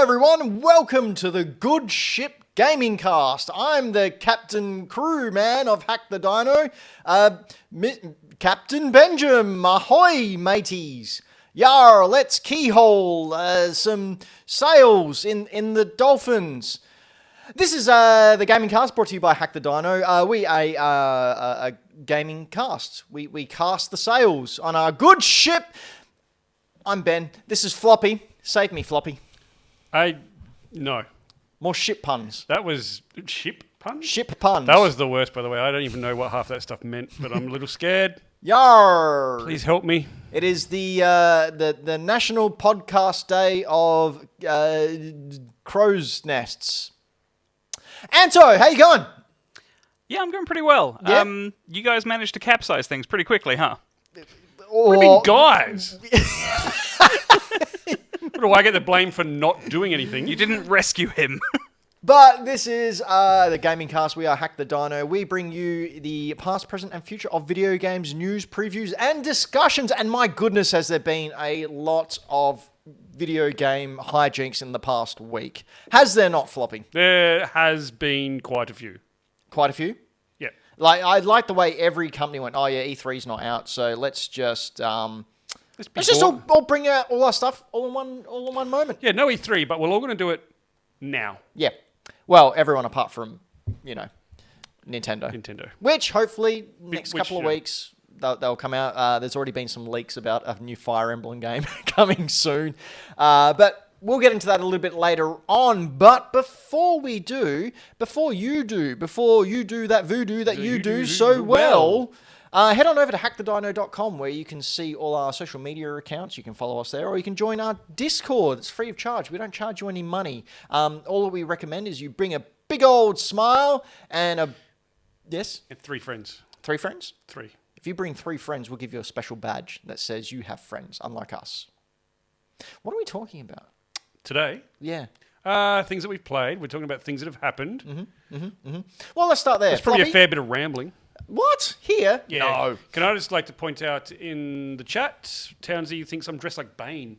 everyone, and welcome to the Good Ship Gaming Cast. I'm the Captain Crewman of Hack the Dino, Captain Benjamin. Ahoy, mateys! Yar, let's keyhole some sails in the dolphins. This is the Gaming Cast brought to you by Hack the Dino. We are a gaming cast. We cast the sails on our good ship. I'm Ben. This is Floppy. Save me, Floppy. No. More ship puns. That was ship puns? Ship puns. That was the worst, by the way. I don't even know what half that stuff meant, but I'm a little scared. Yar! Please help me. It is the National Podcast Day of Crow's Nests. Anto, how you going? Yeah, I'm going pretty well. Yeah? You guys managed to capsize things pretty quickly, huh? What do you mean, guys? Do I get the blame for not doing anything? You didn't rescue him. But this is the Gaming Cast. We are Hack the Dino. We bring you the past, present, and future of video games, news, previews, and discussions. And my goodness, has there been a lot of video game hijinks in the past week. Has there not, Floppy? There has been quite a few. Quite a few? Yeah. Like, I like the way every company went, oh yeah, E3's not out, so let's just... Let's just all bring out all our stuff all in one moment. Yeah, no E3, but we're all going to do it now. Yeah. Well, everyone apart from, Nintendo. Which, hopefully, next couple of weeks, they'll come out. There's already been some leaks about a new Fire Emblem game coming soon. But we'll get into that a little bit later on. But before you do that voodoo that you do so well... head on over to hackthedino.com where you can see all our social media accounts. You can follow us there, or you can join our Discord. It's free of charge. We don't charge you any money. All that we recommend is you bring a big old smile and a... Yes? And 3 friends. 3 friends? 3. If you bring 3 friends, we'll give you a special badge that says you have friends, unlike us. What are we talking about? Today? Yeah. Things that we've played. We're talking about things that have happened. Well, let's start there. There's probably Floppy? a fair bit of rambling. What? Here? Yeah. No. Can I just like to point out in the chat, Townsy thinks I'm dressed like Bane.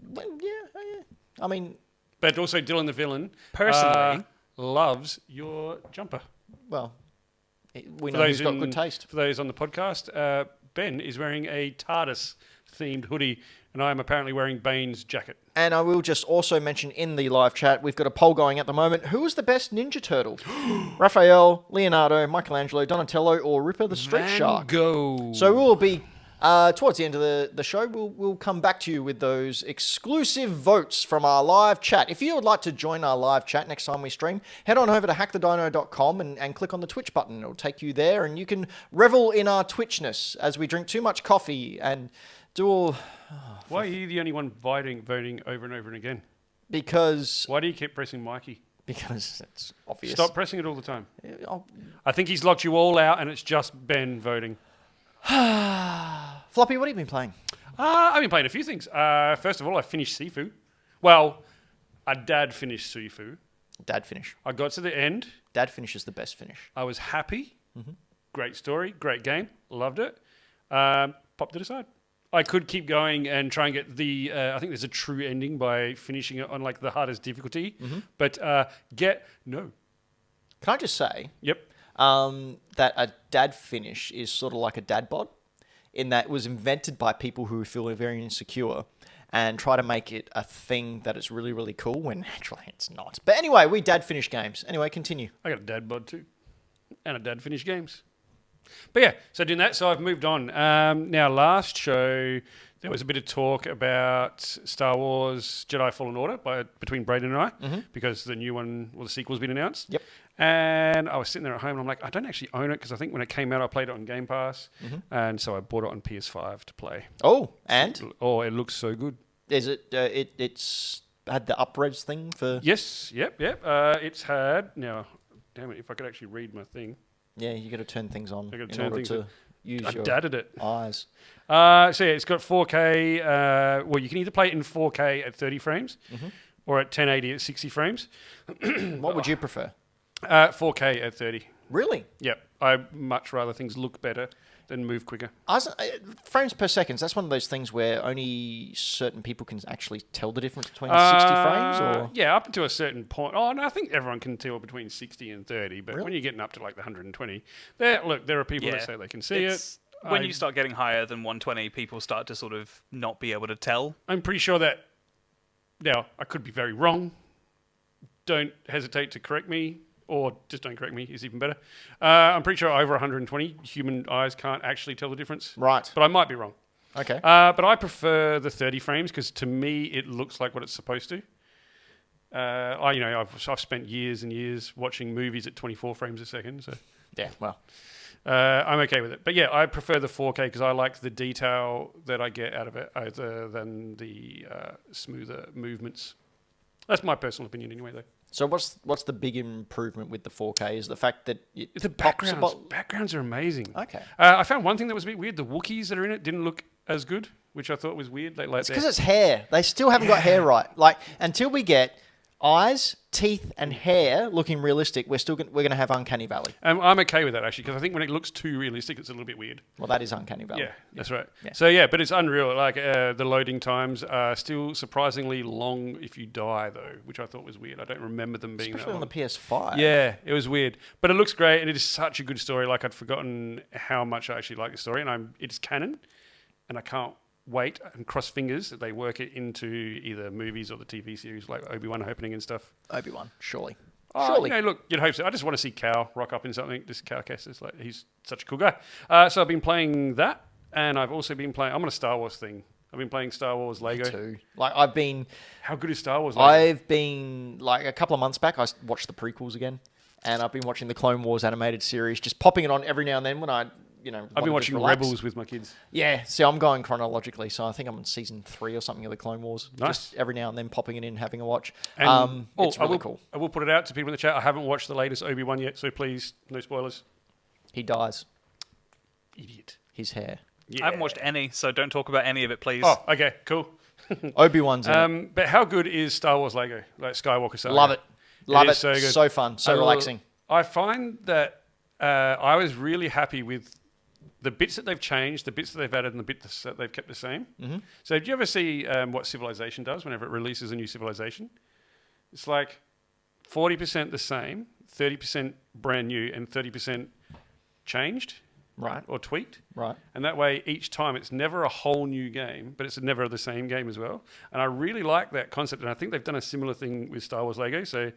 Well, yeah. I mean... But also Dylan the Villain Personally, loves your jumper. Well, we know he's got good taste. For those on the podcast, Ben is wearing a TARDIS-themed hoodie, and I am apparently wearing Bane's jacket. And I will just also mention in the live chat, we've got a poll going at the moment. Who is the best Ninja Turtle? Raphael, Leonardo, Michelangelo, Donatello, or Ripper the Street Shark? Go. So we will be, towards the end of the show, we'll come back to you with those exclusive votes from our live chat. If you would like to join our live chat next time we stream, head on over to hackthedino.com and click on the Twitch button. It'll take you there, and you can revel in our Twitchness as we drink too much coffee and do all... Why are you the only one voting over and over and again? Because... Why do you keep pressing Mikey? Because it's obvious. Stop pressing it all the time. I'll... I think he's locked you all out and it's just Ben voting. Floppy, what have you been playing? I've been playing a few things. First of all, I finished Sifu. Well, a dad finished Sifu. Dad finish. I got to the end. Dad finish is the best finish. I was happy. Mm-hmm. Great story. Great game. Loved it. Popped it aside. I could keep going and try and get the... I think there's a true ending by finishing it on like the hardest difficulty. Mm-hmm. But no. Can I just say... Yep. That a dad finish is sort of like a dad bod, in that it was invented by people who feel very insecure and try to make it a thing that is really, really cool when actually it's not. But anyway, we dad finish games. Anyway, continue. I got a dad bod too. And a dad finish games. But yeah, so doing that, so I've moved on. Now, last show, there was a bit of talk about Star Wars Jedi Fallen Order between Braden and I, because the new one, the sequel's been announced. Yep. And I was sitting there at home, and I'm like, I don't actually own it, because I think when it came out, I played it on Game Pass, and so I bought it on PS5 to play. Oh, and? It looks so good. Is it, it's had the upres thing for... Yes, yep. It's had, now, damn it, if I could actually read my thing. Yeah, you got to turn things on in order to use your eyes. So yeah, it's got 4K. Well, you can either play it in 4K at 30 frames or at 1080 at 60 frames. What would you prefer? 4K at 30. Really? Yep. I much rather things look better. then move quicker. Frames per second, that's one of those things where only certain people can actually tell the difference between 60 frames, or... Yeah, up to a certain point. Oh, no, I think everyone can tell between 60 and 30, but Really? when you're getting up to like the 120, there are people that say they can see it. When you start getting higher than 120, people start to sort of not be able to tell. I'm pretty sure that... Now, I could be very wrong. Don't hesitate to correct me, or just don't correct me is even better. I'm pretty sure over 120, human eyes can't actually tell the difference. Right. But I might be wrong. Okay. But I prefer the 30 frames because to me it looks like what it's supposed to. I've spent years and years watching movies at 24 frames a second, so Yeah, well... I'm okay with it. But yeah, I prefer the 4K because I like the detail that I get out of it other than the smoother movements. That's my personal opinion anyway, though. So what's the big improvement with the 4K? Is the fact that The backgrounds are amazing. Okay. I found one thing that was a bit weird. The Wookiees that are in it didn't look as good, which I thought was weird. It's because it's hair. They still haven't got hair right. Like, until we get eyes, teeth, and hair looking realistic, we're gonna have Uncanny Valley. I'm okay with that actually because I think when it looks too realistic, it's a little bit weird. Well, that is Uncanny Valley. Yeah, that's right. Yeah. So yeah, but it's unreal. Like the loading times are still surprisingly long if you die though, which I thought was weird. I don't remember them being Especially that on long. the PS5. Yeah, it was weird, but it looks great and it is such a good story. Like I'd forgotten how much I actually like the story, and it's canon, and I can't wait and cross fingers that they work it into either movies or the TV series like Obi-Wan opening and stuff. Obi-Wan, surely. Surely. Look, you'd hope so. I just want to see Cal rock up in something. Just Cal Kestis, like he's such a cool guy. So I've been playing that, and I've also been playing. I'm on a Star Wars thing. I've been playing Star Wars Lego. Me too. Like I've been. How good is Star Wars Lego? I've been like a couple of months back. I watched the prequels again, and I've been watching the Clone Wars animated series, just popping it on every now and then when I've been watching Rebels with my kids. Yeah, see, I'm going chronologically, so I think I'm on season 3 or something of the Clone Wars. Nice. Just every now and then popping it in, having a watch. And, it's really cool. I will put it out to people in the chat. I haven't watched the latest Obi-Wan yet, so please, no spoilers. He dies. Idiot. His hair. Yeah. I haven't watched any, so don't talk about any of it, please. Oh, okay, cool. Obi-Wan's in it. But how good is Star Wars Lego? Like Skywalker Saga? Love it. Love it. So good. So fun. So relaxing. I find that I was really happy with the bits that they've changed, the bits that they've added, and the bits that they've kept the same. Mm-hmm. So did you ever see what Civilization does whenever it releases a new Civilization? It's like 40% the same, 30% brand new, and 30% changed. Right. Or tweaked. Right. And that way, each time, it's never a whole new game, but it's never the same game as well. And I really like that concept, and I think they've done a similar thing with Star Wars Lego. So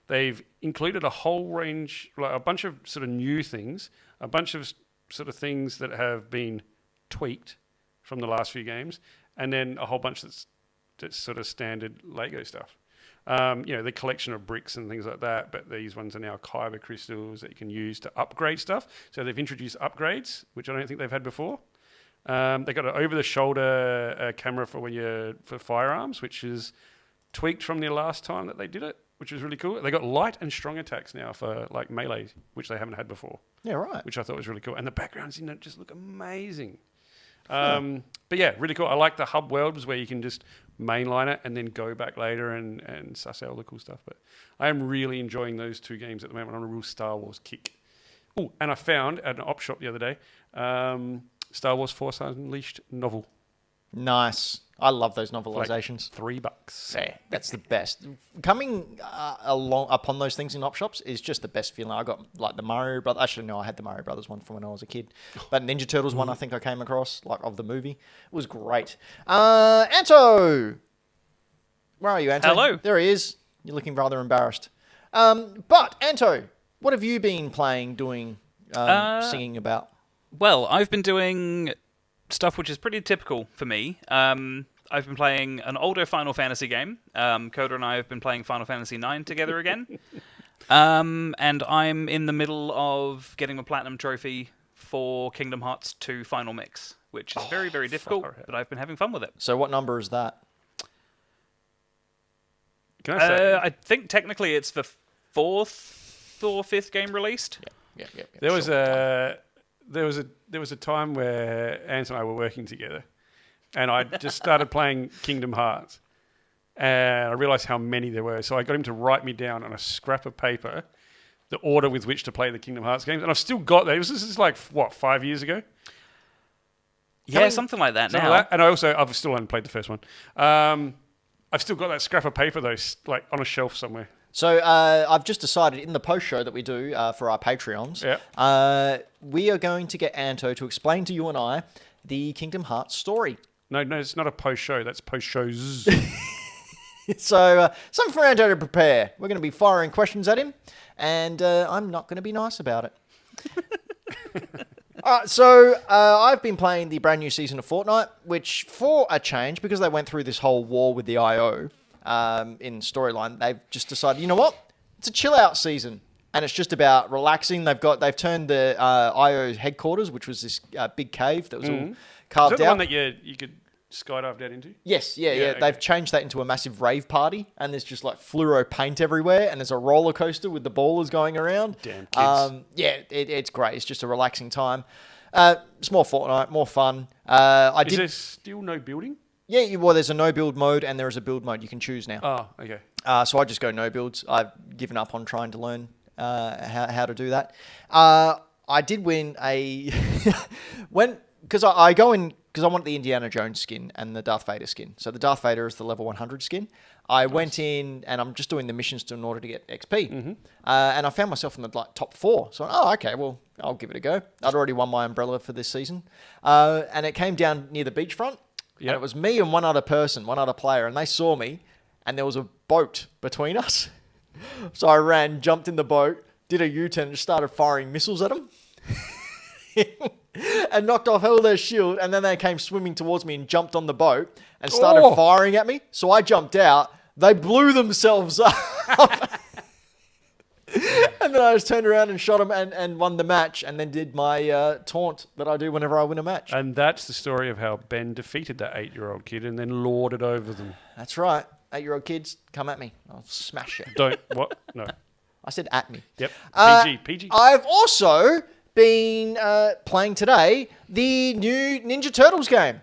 they've included a whole range, like a bunch of sort of new things, a bunch of sort of things that have been tweaked from the last few games, and then a whole bunch that's sort of standard Lego stuff. The collection of bricks and things like that, but these ones are now kyber crystals that you can use to upgrade stuff. So they've introduced upgrades, which I don't think they've had before. They've got an over-the-shoulder camera for firearms, which is tweaked from the last time that they did it, which is really cool. They got light and strong attacks now for like melee, which they haven't had before. Yeah, right. Which I thought was really cool. And the backgrounds in it just look amazing. But yeah, really cool. I like the hub worlds where you can just mainline it and then go back later and suss out all the cool stuff. But I am really enjoying those two games at the moment. I'm on a real Star Wars kick. Oh, and I found at an op shop the other day, Star Wars Force Unleashed novel. Nice. I love those novelizations. Like $3. Yeah, that's the best. Coming along upon those things in op shops is just the best feeling. I got like the Mario Brothers. Actually, no, I had the Mario Brothers one from when I was a kid. But Ninja Turtles one I think I came across, like of the movie. It was great. Anto! Where are you, Anto? Hello. There he is. You're looking rather embarrassed. But, Anto, what have you been playing, doing, singing about? Well, I've been doing stuff which is pretty typical for me. I've been playing an older Final Fantasy game. Coda and I have been playing Final Fantasy IX together again. And I'm in the middle of getting a Platinum Trophy for Kingdom Hearts 2 Final Mix, which is very, very difficult, but I've been having fun with it. So what number is that? Can I say? I think technically it's the 4th or 5th game released. Yeah. There was a time where Ant and I were working together, and I just started playing Kingdom Hearts, and I realised how many there were. So I got him to write me down on a scrap of paper the order with which to play the Kingdom Hearts games, and I've still got that. This is like 5 years ago. Yeah, something like that Something now. like that. And I've still only played the first one. I've still got that scrap of paper though, like on a shelf somewhere. So I've just decided in the post show that we do for our Patreons, we are going to get Anto to explain to you and I the Kingdom Hearts story. No, it's not a post show. That's post shows. So something for Anto to prepare. We're going to be firing questions at him, and I'm not going to be nice about it. So I've been playing the brand new season of Fortnite, which for a change, because they went through this whole war with the IO in storyline, they've just decided, you know what? It's a chill out season. And it's just about relaxing. They've turned the IO headquarters, which was this big cave that was all carved Is that the out. one that you could skydive down into? Yes, yeah. Okay. They've changed that into a massive rave party, and there's just like fluoro paint everywhere, and there's a roller coaster with the ballers going around. Damn kids. It's great. It's just a relaxing time. It's more Fortnite, more fun. Is there still no building? Yeah, well, there's a no build mode, and there is a build mode you can choose now. Oh, okay. So I just go no builds. I've given up on trying to learn how to do that. I did win because I go in because I want the Indiana Jones skin and the Darth Vader skin. So the Darth Vader is the level 100 skin. I went in and I'm just doing the missions in order to get XP. And I found myself in the top 4. So, okay, well, I'll give it a go. I'd already won my umbrella for this season. And it came down near the beachfront. Yep. And it was me and one other player, and they saw me, and there was a boat between us. So I ran, jumped in the boat, did a U-turn, and just started firing missiles at them. And knocked off all their shield, and then they came swimming towards me and jumped on the boat and started firing at me. So I jumped out. They blew themselves up. And then I just turned around and shot them and won the match, and then did my taunt that I do whenever I win a match. And that's the story of how Ben defeated that 8-year-old kid and then lorded over them. That's right. 8-year-old kids, come at me. I'll smash you. Don't, what? No. I said at me. Yep. PG. I've also been playing today the new Ninja Turtles game.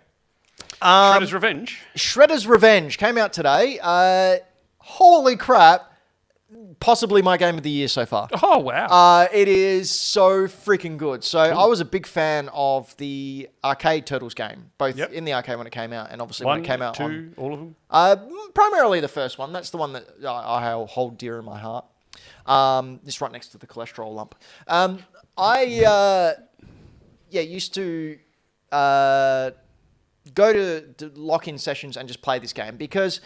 Shredder's Revenge. Shredder's Revenge came out today. Holy crap. Possibly my game of the year so far. Oh, wow. It is so freaking good. So I was a big fan of the arcade Turtles game, both in the arcade when it came out and obviously when it came out 2, all of them? primarily the first one. That's the one that I hold dear in my heart. Just right next to the cholesterol lump. I used to go to lock-in sessions and just play this game because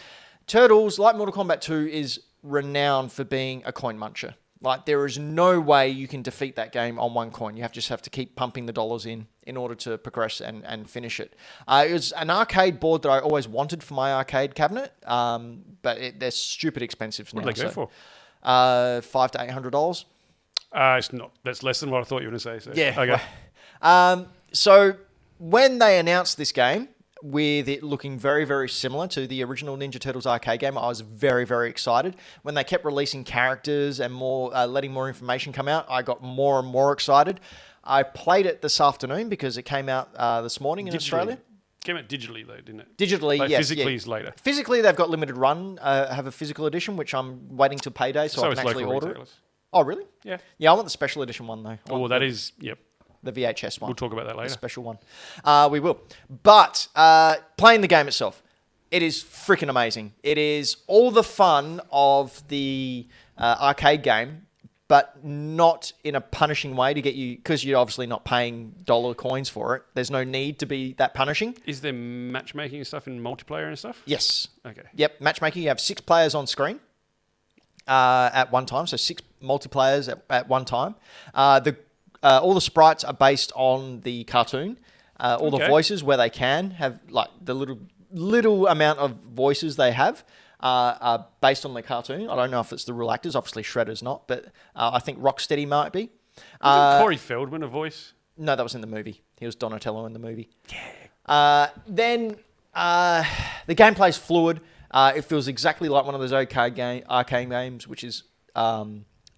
Turtles, like Mortal Kombat 2, is renowned for being a coin muncher. Like, there is no way you can defeat that game on one coin. You just have to keep pumping the dollars in order to progress and finish it. It was an arcade board that I always wanted for my arcade cabinet, but they're stupid expensive now. What do they go for? $500 to $800. It's not. That's less than what I thought you were going to say. So. Yeah. Okay. So when they announced this game, with it looking very, very similar to the original Ninja Turtles arcade game, I was very, very excited. When they kept releasing characters and letting more information come out, I got more and more excited. I played it this afternoon because it came out this morning in Australia. Came out digitally though, didn't it? Digitally, like yes. Physically is later. Physically, they've got limited run. Have a physical edition, which I'm waiting till payday so I can actually order retailers. it. Oh, really? Yeah. Yeah, I want the special edition one though. Oh, that is, yep. The VHS one. We'll talk about that later. The special one. We will. But playing the game itself, it is freaking amazing. It is all the fun of the arcade game, but not in a punishing way to get you, because you're obviously not paying dollar coins for it. There's no need to be that punishing. Is there matchmaking and stuff in multiplayer and stuff? Yes. Okay. Yep, matchmaking. You have 6 players on screen at one time, so 6 multiplayers at one time. All the sprites are based on the cartoon. All the voices, where they can have, like the little amount of voices they have, are based on the cartoon. I don't know if it's the real actors. Obviously, Shredder's not, but I think Rocksteady might be. Wasn't Corey Feldman a voice? No, that was in the movie. He was Donatello in the movie. Yeah. Then the gameplay's fluid. It feels exactly like one of those arcade games, which is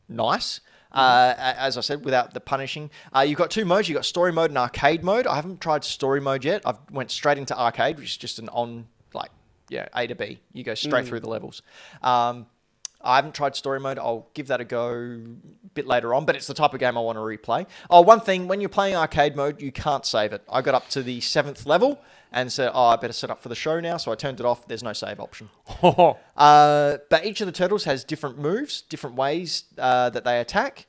nice. As I said, without the punishing. You've got 2 modes. You've got story mode and arcade mode. I haven't tried story mode yet. I've went straight into arcade, which is just an A to B. You go straight through the levels. I haven't tried story mode. I'll give that a go a bit later on, but it's the type of game I want to replay. Oh, one thing, when you're playing arcade mode, you can't save it. I got up to the 7th level and said, I better set up for the show now, so I turned it off. There's no save option. But each of the turtles has different moves, different ways that they attack.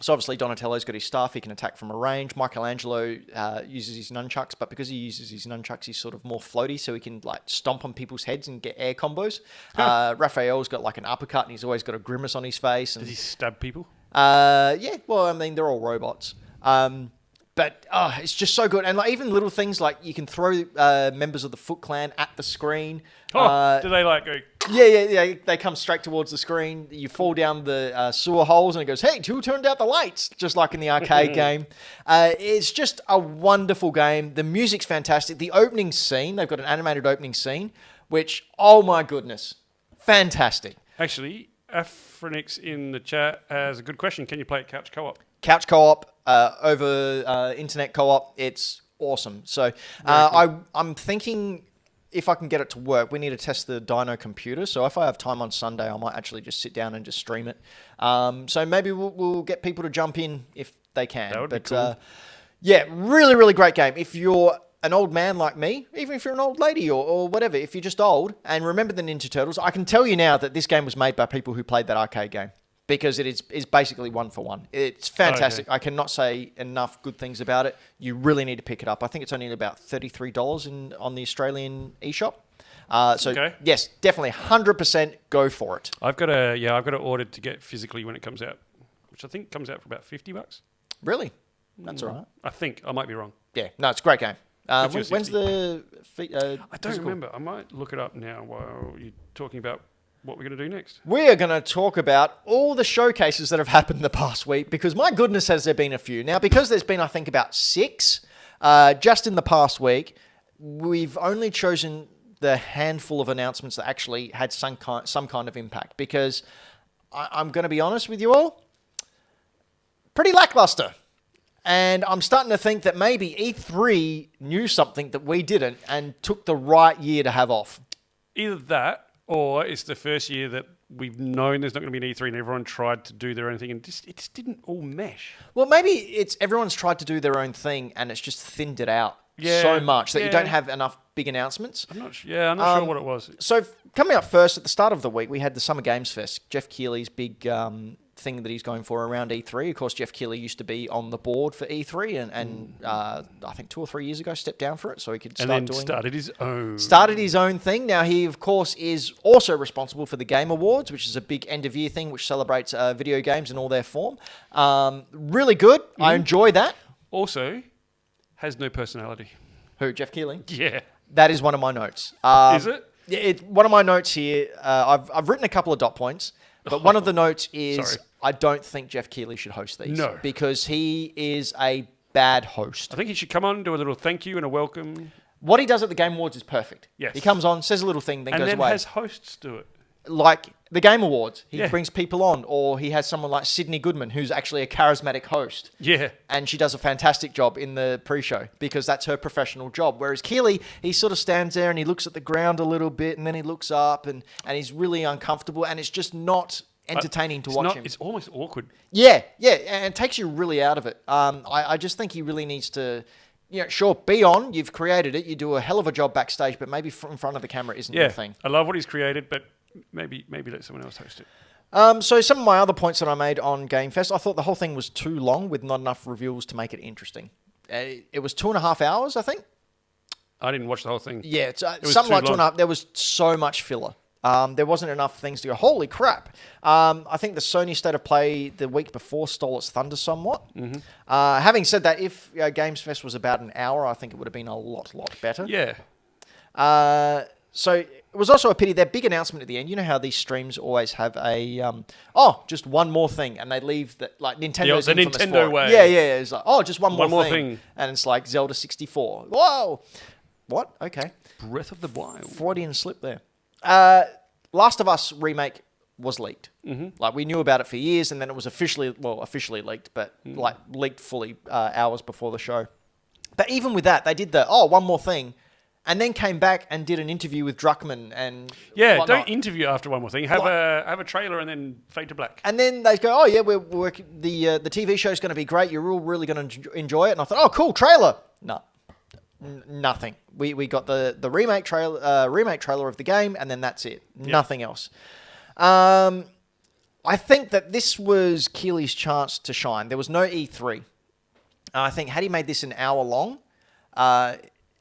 So obviously Donatello's got his staff, he can attack from a range. Michelangelo uses his nunchucks, but because he uses his nunchucks, he's sort of more floaty, so he can like stomp on people's heads and get air combos. Raphael's got like an uppercut, and he's always got a grimace on his face. And, Does he stab people? yeah, well, I mean, they're all robots. But it's just so good. And like, even little things like you can throw members of the Foot Clan at the screen. Do they like go... Yeah. They come straight towards the screen. You fall down the sewer holes and it goes, hey, who turned out the lights? Just like in the arcade game. It's just a wonderful game. The music's fantastic. The opening scene, they've got an animated opening scene, which, oh my goodness, fantastic. Actually, Afronix in the chat has a good question. Can you play it couch co-op? Couch co-op, over internet co-op, it's awesome. So I'm thinking if I can get it to work, we need to test the Dino computer. So if I have time on Sunday, I might actually just sit down and just stream it. So maybe we'll get people to jump in if they can. That would be cool. Yeah, really, really great game. If you're an old man like me, even if you're an old lady or whatever, if you're just old and remember the Ninja Turtles, I can tell you now that this game was made by people who played that arcade game. Because it is basically one for one. It's fantastic. Okay. I cannot say enough good things about it. You really need to pick it up. I think it's only about $33 on the Australian eShop. Yes, definitely 100% go for it. I've got it ordered to get physically when it comes out, which I think comes out for about $50. Really? That's all right. I think. I might be wrong. Yeah, no, it's a great game. When's the... I don't remember. I might look it up now while you're talking about what we're going to do next. We are going to talk about all the showcases that have happened the past week, because my goodness has there been a few. Now, because there's been, I think, about 6 just in the past week, we've only chosen the handful of announcements that actually had some kind of impact, because I'm going to be honest with you all, pretty lackluster. And I'm starting to think that maybe E3 knew something that we didn't and took the right year to have off. Either that, or it's the first year that we've known there's not going to be an E3 and everyone tried to do their own thing and it just didn't all mesh. Well, maybe it's everyone's tried to do their own thing and it's just thinned it out so much that you don't have enough big announcements. I'm not sure what it was. So coming up first, at the start of the week, we had the Summer Games Fest. Jeff Keighley's big thing that he's going for around E3. Of course, Jeff Keighley used to be on the board for E3 and I think 2 or 3 years ago stepped down for it so he could started his own thing. Now, he, of course, is also responsible for the Game Awards, which is a big end-of-year thing which celebrates video games in all their form. Really good. I enjoy that. Also, has no personality. Who, Jeff Keighley? Yeah. That is one of my notes. Is it? Yeah, one of my notes here, I've written a couple of dot points, but one of the notes is I don't think Jeff Keighley should host these. No. Because he is a bad host. I think he should come on, do a little thank you and a welcome. What he does at the Game Awards is perfect. Yes. He comes on, says a little thing, then goes away. And then has hosts do it. Like the Game Awards, he brings people on, or he has someone like Sydney Goodman, who's actually a charismatic host. Yeah. And she does a fantastic job in the pre-show because that's her professional job. Whereas Keighley, he sort of stands there and he looks at the ground a little bit and then he looks up and he's really uncomfortable and it's just not entertaining to watch him. It's almost awkward. Yeah, and it takes you really out of it. I just think he really needs to... sure, be on. You've created it. You do a hell of a job backstage, but maybe in front of the camera isn't your thing. I love what he's created, but maybe let someone else host it. So some of my other points that I made on Game Fest, I thought the whole thing was too long with not enough reveals to make it interesting. It was 2.5 hours, I think. I didn't watch the whole thing. Yeah, it's something like 2.5. There was so much filler. There wasn't enough things to go, holy crap. I think the Sony State of Play the week before stole its thunder somewhat. Mm-hmm. Having said that, if Games Fest was about an hour, I think it would have been a lot better. Yeah. So it was also a pity, their big announcement at the end, you know how these streams always have a, just one more thing, and they leave that, like Nintendo's the infamous Nintendo for it. way. Yeah, it's like, just one more thing. And it's like Zelda 64. Whoa! What? Okay. Breath of the Wild. Freudian slip there. Last of Us remake was leaked. Mm-hmm. Like, we knew about it for years, and then it was officially leaked, but leaked fully hours before the show. But even with that, they did one more thing, and then came back and did an interview with Druckmann and Yeah, whatnot. don't interview after One More Thing. Have a trailer and then fade to black. And then they go, oh yeah, we're working. The TV show's going to be great. You're all really going to enjoy it. And I thought, oh cool, trailer. No, nothing. We got the remake trailer of the game, and then that's it. Yep. Nothing else. I think that this was Keighley's chance to shine. There was no E3. I think had he made this an hour long,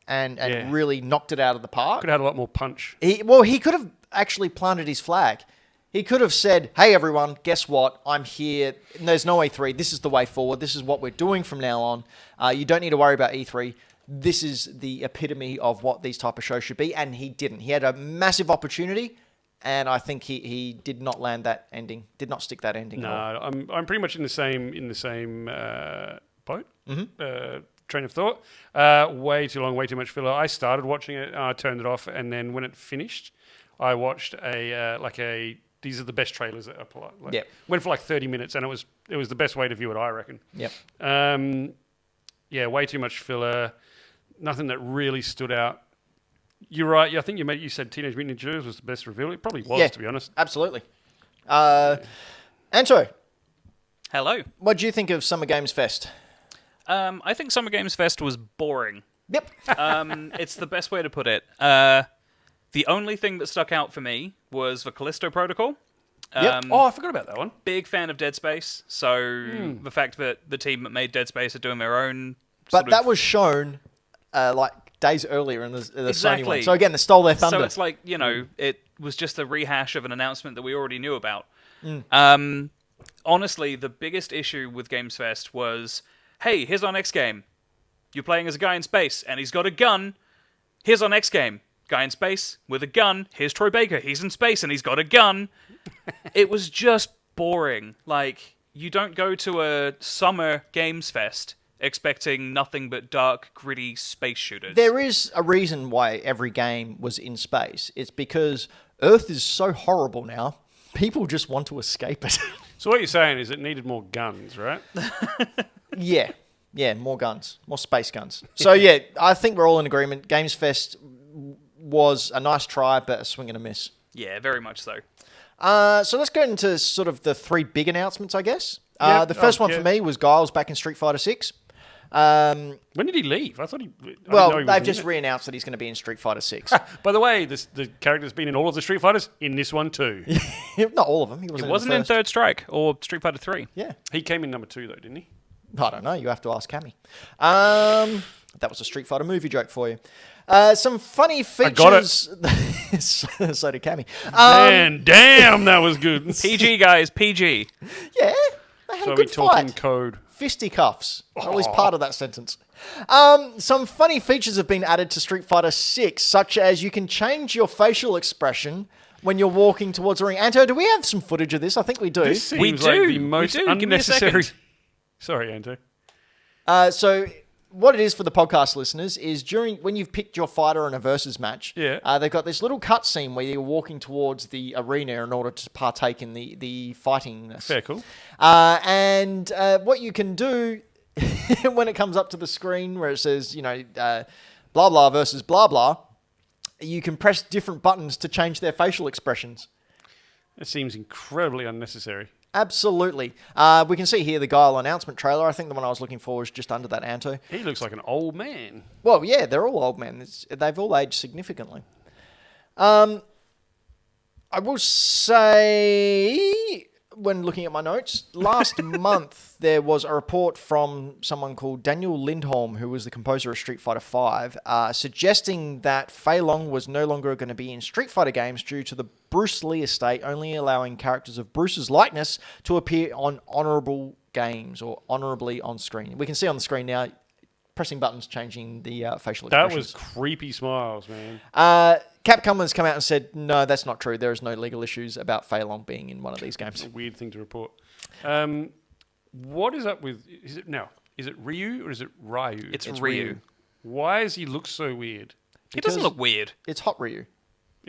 and really knocked it out of the park, Could have had a lot more punch. he could have actually planted his flag. He could have said, hey, everyone, guess what? I'm here. There's no E3. This is the way forward. This is what we're doing from now on. You don't need to worry about E3. This is the epitome of what these type of shows should be. And he didn't. He had a massive opportunity, and I think he did not land that ending, did not stick that ending. No, at all. I'm pretty much in the same boat. Train of thought. Way too long, way too much filler. I started watching it, I turned it off, and then when it finished, I watched these are the best trailers that are Yep. Went for like 30 minutes, and it was the best way to view it, I reckon. Yep. Yeah, way too much filler. Nothing that really stood out. You're right. Yeah, I think you said Teenage Mutant Ninja Turtles was the best reveal. It probably was, to be honest. Absolutely. Anto, Hello. what do you think of Summer Games Fest? I think Summer Games Fest was boring. Yep. It's the best way to put it. The only thing that stuck out for me was the Callisto Protocol. Yep. Oh, I forgot about that one. Big fan of Dead Space, so the fact that the team that made Dead Space are doing their own... But that was shown like days earlier in the Sony one. Exactly. So again, they stole their thunder. So it's like, it was just a rehash of an announcement that we already knew about. Honestly, the biggest issue with Games Fest was, hey, here's our next game. You're playing as a guy in space, and he's got a gun. Here's our next game. Guy in space with a gun. Here's Troy Baker. He's in space, and he's got a gun. It was just boring. Like, you don't go to a summer Games Fest expecting nothing but dark, gritty space shooters. There is a reason why every game was in space. It's because Earth is so horrible now, people just want to escape it. So what you're saying is it needed more guns, right? Yeah. Yeah, more guns. More space guns. So, yeah, I think we're all in agreement. Games Fest was a nice try, but a swing and a miss. Yeah, very much so. So let's go into sort of the three big announcements, I guess. Yep. The first one yeah. for me was Giles back in Street Fighter 6. When did he leave? I thought I didn't know he was They've in just it. re-announced that he's going to be in Street Fighter 6. By the way, the character's been in all of the Street Fighters, in this one too. Not all of them. He It wasn't in first. Third Strike or Street Fighter 3. Yeah. He came in number 2 though, didn't he? I don't know. You have to ask Cammy. That was a Street Fighter movie joke for you. Some funny features. I got it. So did Cammy. Man, damn, that was good. PG, guys, PG. Yeah, they had So a are we good talking fight. code? Fisticuffs. At least part of that sentence. Some funny features have been added to Street Fighter 6, such as you can change your facial expression when you're walking towards a ring. Anto, do we have some footage of this? I think we do. This seems We like do, the we most do. Give me a unnecessary. second. Sorry, Anto. So what it is for the podcast listeners is when you've picked your fighter in a versus match, Yeah. they've got this little cutscene where you're walking towards the arena in order to partake in the fighting. Fair, cool. And what you can do when it comes up to the screen where it says, blah, blah versus blah, blah, you can press different buttons to change their facial expressions. It seems incredibly unnecessary. Absolutely. We can see here the Guile announcement trailer. I think the one I was looking for was just under that Anto. He looks like an old man. Well, yeah, they're all old men. They've all aged significantly. I will say, when looking at my notes, last month there was a report from someone called Daniel Lindholm, who was the composer of Street Fighter V, suggesting that Fei Long was no longer going to be in Street Fighter games due to the Bruce Lee estate only allowing characters of Bruce's likeness to appear on honorable games or honorably on screen. We can see on the screen now, pressing buttons changing the facial expressions. That was creepy smiles, man. Capcom has come out and said, no, that's not true. There is no legal issues about Fei Long being in one of these games. A weird thing to report. What is up with... Is it Ryu or is it Ryu? It's Ryu. Why does he look so weird? He doesn't look weird. It's Hot Ryu.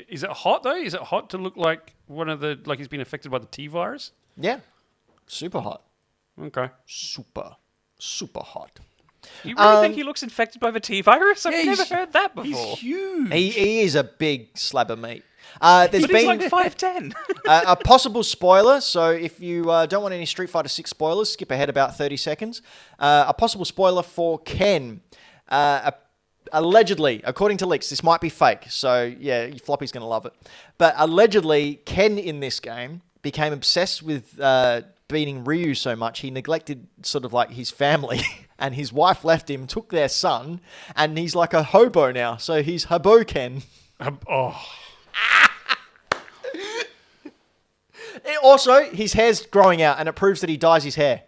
Is it hot, though? Is it hot to look like like he's been affected by the T-virus? Yeah. Super hot. Okay. Super hot. You really think he looks infected by the T virus? I've never heard that before. He's huge. He is a big slab of meat. But There's he's been like 5'10". a possible spoiler, so if you don't want any Street Fighter 6 spoilers, skip ahead about 30 seconds. A possible spoiler for Ken. Allegedly, according to leaks, this might be fake, so yeah, Floppy's going to love it. But allegedly, Ken in this game became obsessed with beating Ryu so much, he neglected sort of like his family, and his wife left him, took their son, and he's like a hobo now, so he's Hobo Ken. Also, his hair's growing out, and it proves that he dyes his hair.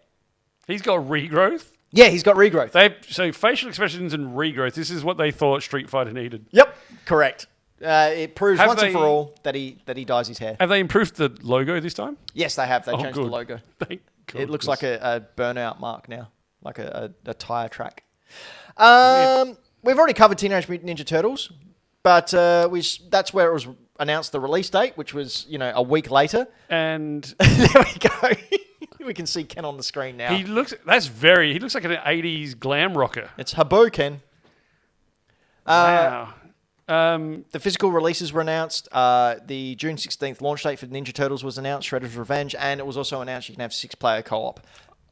He's got regrowth. Yeah, he's got regrowth. So facial expressions and regrowth. This is what they thought Street Fighter needed. Yep, correct. It proves Have once and they- for all that he dyes his hair. Have they improved the logo this time? Yes, they have. They changed the good. logo. Thank It looks goodness. like a burnout mark now, like a tire track. We've already covered Teenage Mutant Ninja Turtles, but that's where it was announced the release date, which was a week later. And There we go. We can see Ken on the screen now. he looks like an 80s glam rocker. It's Habo Ken. Wow. The physical releases were announced. The June 16th launch date for Ninja Turtles was announced, Shredder's Revenge, and it was also announced you can have 6-player co-op.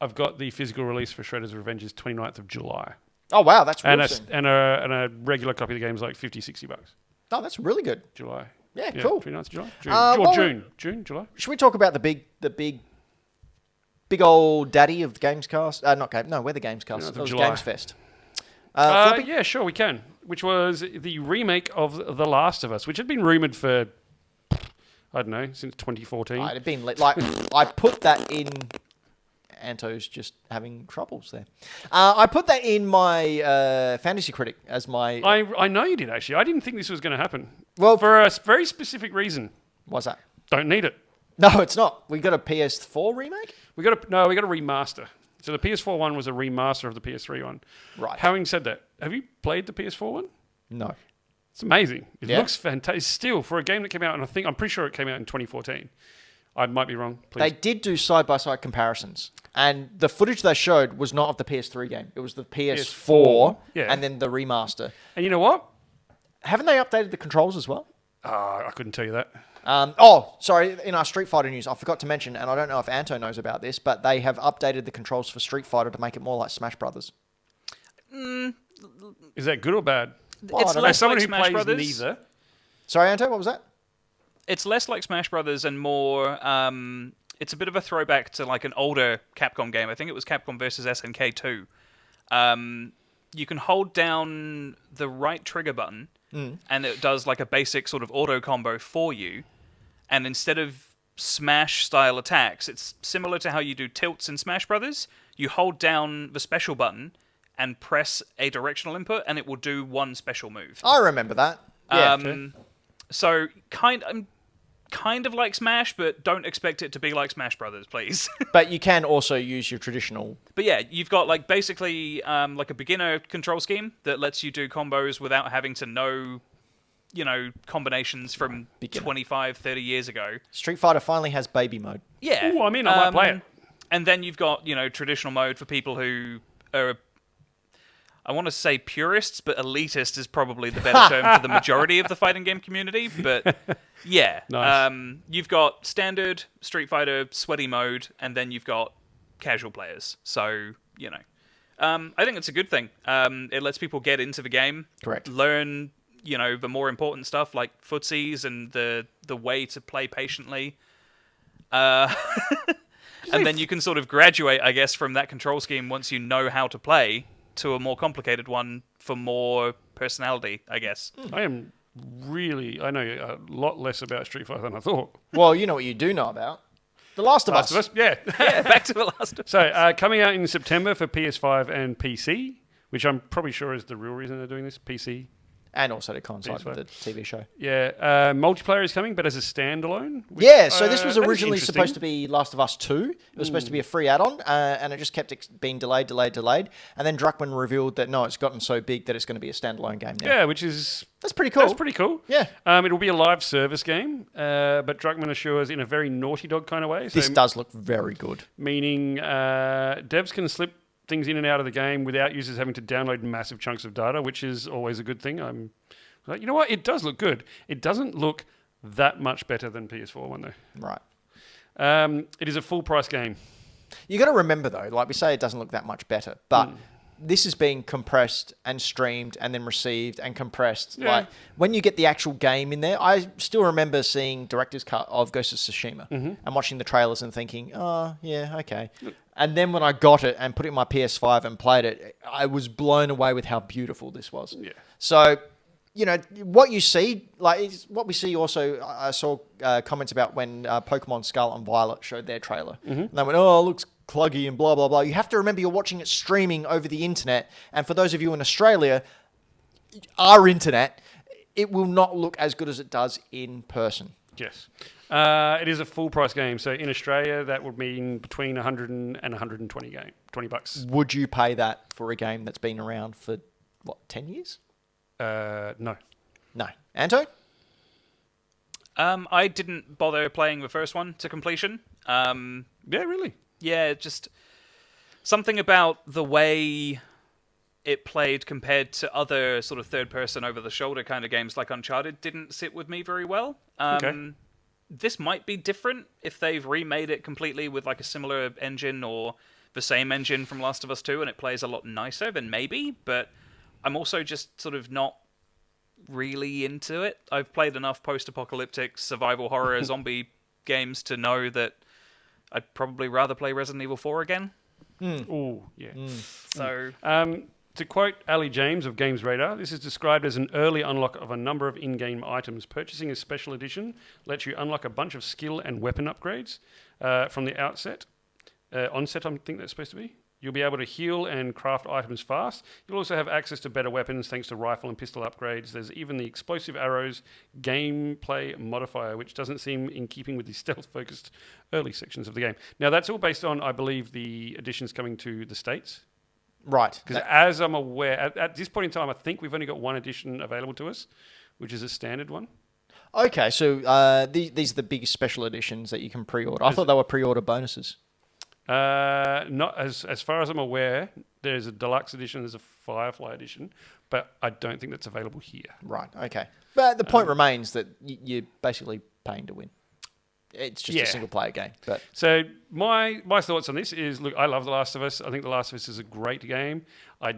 I've got the physical release for Shredder's Revenge is 29th of July. Oh, wow, that's And real a, soon. and, a, and a regular copy of the game is like $50-$60. Oh, that's really good. July. Yeah, cool. 29th of July? June, July? Should we talk about the big old daddy of the Gamescast? We're the Gamescast. of It was July. Games Fest. Floppy? Yeah, sure, we can. Which was the remake of The Last of Us, which had been rumoured for, I don't know, since 2014. I'd have been like I put that in. Anto's just having troubles there. I put that in my fantasy critic as my. I know you did, actually. I didn't think this was going to happen. Well- for a very specific reason. What's that? Don't need it. No, it's not. We got a PS4 remake. We got a remaster. So the PS4 one was a remaster of the PS3 one. Right. Having said that, have you played the PS4 one? No. It's amazing. It Yeah? looks fantastic. Still, for a game that came out, and I'm pretty sure it came out in 2014. I might be wrong. Please. They did do side-by-side comparisons, and the footage they showed was not of the PS3 game. It was the PS4, yeah. and then the remaster. And you know what? Haven't they updated the controls as well? I couldn't tell you that. Sorry. In our Street Fighter news, I forgot to mention, and I don't know if Anto knows about this, but they have updated the controls for Street Fighter to make it more like Smash Brothers. Is that good or bad? Well, I It's don't know. less Someone like who Smash plays Brothers. neither. Sorry, Anto, what was that? It's less like Smash Brothers and more. It's a bit of a throwback to like an older Capcom game. I think it was Capcom versus SNK 2. You can hold down the right trigger button, and it does like a basic sort of auto combo for you. And instead of Smash style attacks, it's similar to how you do tilts in Smash Brothers. You hold down the special button and press a directional input, and it will do one special move. I remember that. Yeah. So kind of like Smash, but don't expect it to be like Smash Brothers, please. But you can also use your traditional. But yeah, you've got like basically like a beginner control scheme that lets you do combos without having to know, combinations from Beginner. 25, 30 years ago. Street Fighter finally has baby mode. Yeah. Ooh, I'm in. I might play it. And then you've got, traditional mode for people who are, I want to say purists, but elitist is probably the better term for the majority of the fighting game community. But yeah, Nice. You've got standard Street Fighter sweaty mode, and then you've got casual players. So, I think it's a good thing. It lets people get into the game. Correct. Learn, the more important stuff like footsies and the way to play patiently. And then you can sort of graduate, I guess, from that control scheme once you know how to play to a more complicated one for more personality, I guess. I know a lot less about Street Fighter than I thought. Well, you know what you do know about. The Last of Last Us. of Us, yeah. Yeah, back to the last one. So, coming out in September for PS5 and PC, which I'm probably sure is the real reason they're doing this, PC. And also to coincide PS5. with the TV show. Yeah, multiplayer is coming, but as a standalone. Which, Yeah, so this was that is originally interesting. supposed to be Last of Us 2. It was supposed to be a free add-on, and it just kept being delayed. And then Druckmann revealed that, no, it's gotten so big that it's going to be a standalone game now. Yeah, which is... That's pretty cool. That's pretty cool. Yeah. It'll be a live service game, but Druckmann assures in a very Naughty Dog kind of way. So This does look very good. meaning devs can slip things in and out of the game without users having to download massive chunks of data, which is always a good thing. I'm like, you know what? It does look good. It doesn't look that much better than PS4 one, though. Right. It is a full-price game. You got to remember, though, like we say, it doesn't look that much better, but this is being compressed and streamed and then received and compressed. Yeah. Like, when you get the actual game in there, I still remember seeing director's cut of Ghost of Tsushima and watching the trailers and thinking, oh, yeah, okay. And then when I got it and put it in my PS5 and played it, I was blown away with how beautiful this was. Yeah. So, you know, what you see, like, is what we see also, I saw comments about when Pokemon Scarlet and Violet showed their trailer. And they went, oh, it looks cluggy and blah, blah, blah. You have to remember you're watching it streaming over the internet. And for those of you in Australia, our internet, it will not look as good as it does in person. Yes. It is a full-price game. So in Australia, that would mean between 100 and 120 $20. Would you pay that for a game that's been around for, 10 years? No. No. Anto? I didn't bother playing the first one to completion. Yeah, really? Yeah, just something about the way it played compared to other sort of third-person over-the-shoulder kind of games like Uncharted didn't sit with me very well. Okay. This might be different if they've remade it completely with like a similar engine or the same engine from Last of Us 2 and it plays a lot nicer, then maybe, but I'm also just sort of not really into it. I've played enough post-apocalyptic survival horror zombie games to know that I'd probably rather play Resident Evil 4 again. Ooh, yeah. So, To quote Ali James of Games Radar, this is described as an early unlock of a number of in-game items. Purchasing a special edition lets you unlock a bunch of skill and weapon upgrades from the outset. Onset, I think that's supposed to be. You'll be able to heal and craft items fast. You'll also have access to better weapons thanks to rifle and pistol upgrades. There's even the explosive arrows gameplay modifier, which doesn't seem in keeping with the stealth-focused early sections of the game. Now, that's all based on, I believe, the additions coming to the States. Right. Because as I'm aware, at this point in time, I think we've only got one edition available to us, which is a standard one. Okay, so these are the big special editions that you can pre-order. I thought they were pre-order bonuses. Not as far as I'm aware, there's a deluxe edition, there's a Firefly edition, but I don't think that's available here. Right, okay. But the point remains that you're basically paying to win. It's just a single-player game. But so my thoughts on this is, look, I love The Last of Us. I think The Last of Us is a great game. I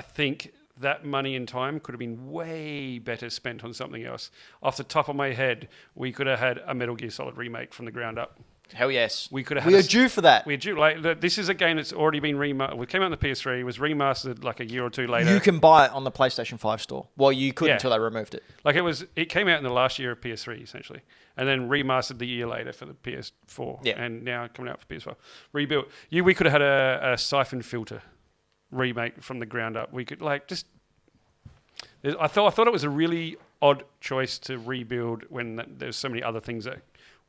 think that money and time could have been way better spent on something else. Off the top of my head, we could have had a Metal Gear Solid remake from the ground up. Hell yes. We could have. We are due for that. We're due. Like, this is a game that's already been remastered. It came out on the PS3. It was remastered like a year or two later. You can buy it on the PlayStation 5 store. Well, you couldn't until they removed it. Like it came out in the last year of PS3 essentially, and then remastered the year later for the PS4. Yeah. And now coming out for PS5. Rebuilt. We could have had a Siphon Filter remake from the ground up. We could just. I thought it was a really odd choice to rebuild when there's so many other things that.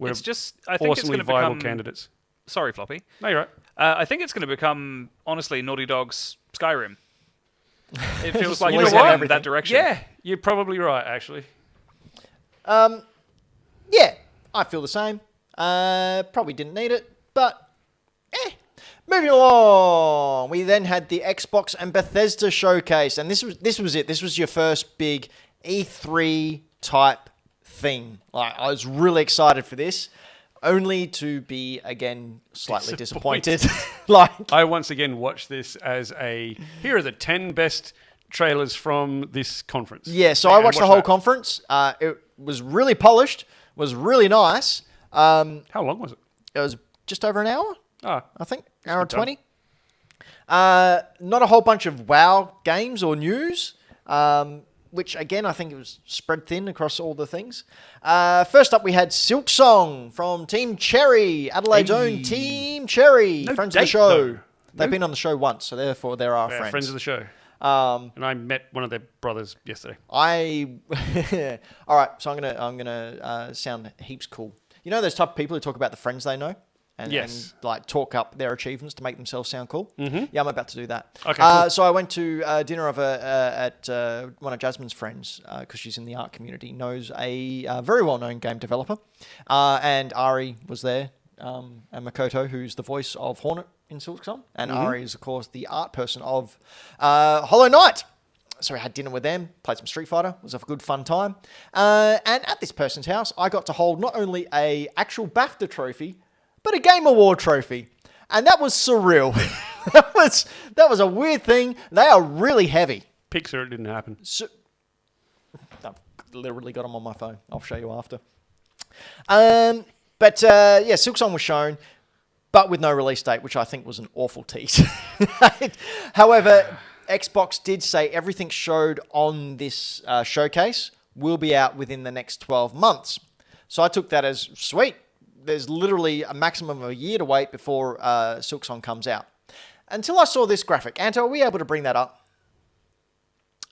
It's just, I think it's going to viable become candidates. Sorry, Floppy. No, you're right. I think it's going to become, honestly, Naughty Dog's Skyrim. It feels like You it's know what? heading in that direction. Yeah, you're probably right, actually. Yeah, I feel the same. Probably didn't need it, but Moving along, we then had the Xbox and Bethesda showcase, and this was it. This was your first big E3 type thing. Like, I was really excited for this, only to be again slightly disappointed. I once again watched this as here are the 10 best trailers from this conference. Yeah, so I watched the whole conference. It was really polished, was really nice. How long was it? It was just over an hour, I think, hour and 20. Not a whole bunch of WoW games or news, which again I think it was spread thin across all the things. First up, we had Silk Song from Team Cherry, Adelaide's own Team Cherry, No friends of the date, show. though. They've been on the show once, so therefore they're our friends. Friends of the show. And I met one of their brothers yesterday. All right, so I'm gonna sound heaps cool. You know those type of people who talk about the friends they know? And like talk up their achievements to make themselves sound cool. Mm-hmm. Yeah, I'm about to do that. Okay. Cool. So I went to dinner at one of Jasmine's friends because she's in the art community. Knows a very well-known game developer, and Ari was there. and Makoto, who's the voice of Hornet in Silksong, and Ari is, of course, the art person of Hollow Knight. So we had dinner with them, played some Street Fighter. It was a good, fun time. And at this person's house, I got to hold not only a actual BAFTA trophy, but a Game Award trophy. And that was surreal. that was a weird thing. They are really heavy. Pixar, it didn't happen. So, I've literally got them on my phone. I'll show you after. Silksong was shown, but with no release date, which I think was an awful tease. However, Xbox did say everything showed on this showcase will be out within the next 12 months. So I took that as sweet. There's literally a maximum of a year to wait before Silksong comes out. Until I saw this graphic. Anto, are we able to bring that up?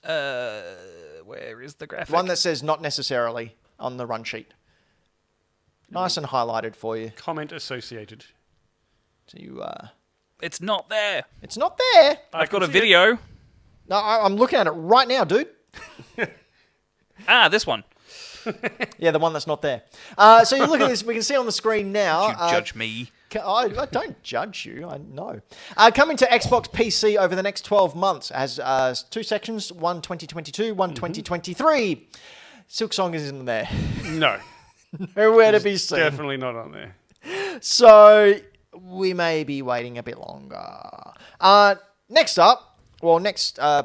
Where is the graphic? One that says not necessarily on the run sheet. Nice and highlighted for you. Comment associated. So you, It's not there. it's not there. I've got a video. No, I'm looking at it right now, dude. This one. Yeah, the one that's not there. So you look at this. We can see on the screen now. You judge me. I don't judge you. I know. Coming to Xbox PC over the next 12 months as two sections, one 2022, one 2023. Silksong isn't there. No. Nowhere to be seen. Definitely not on there. So we may be waiting a bit longer. Next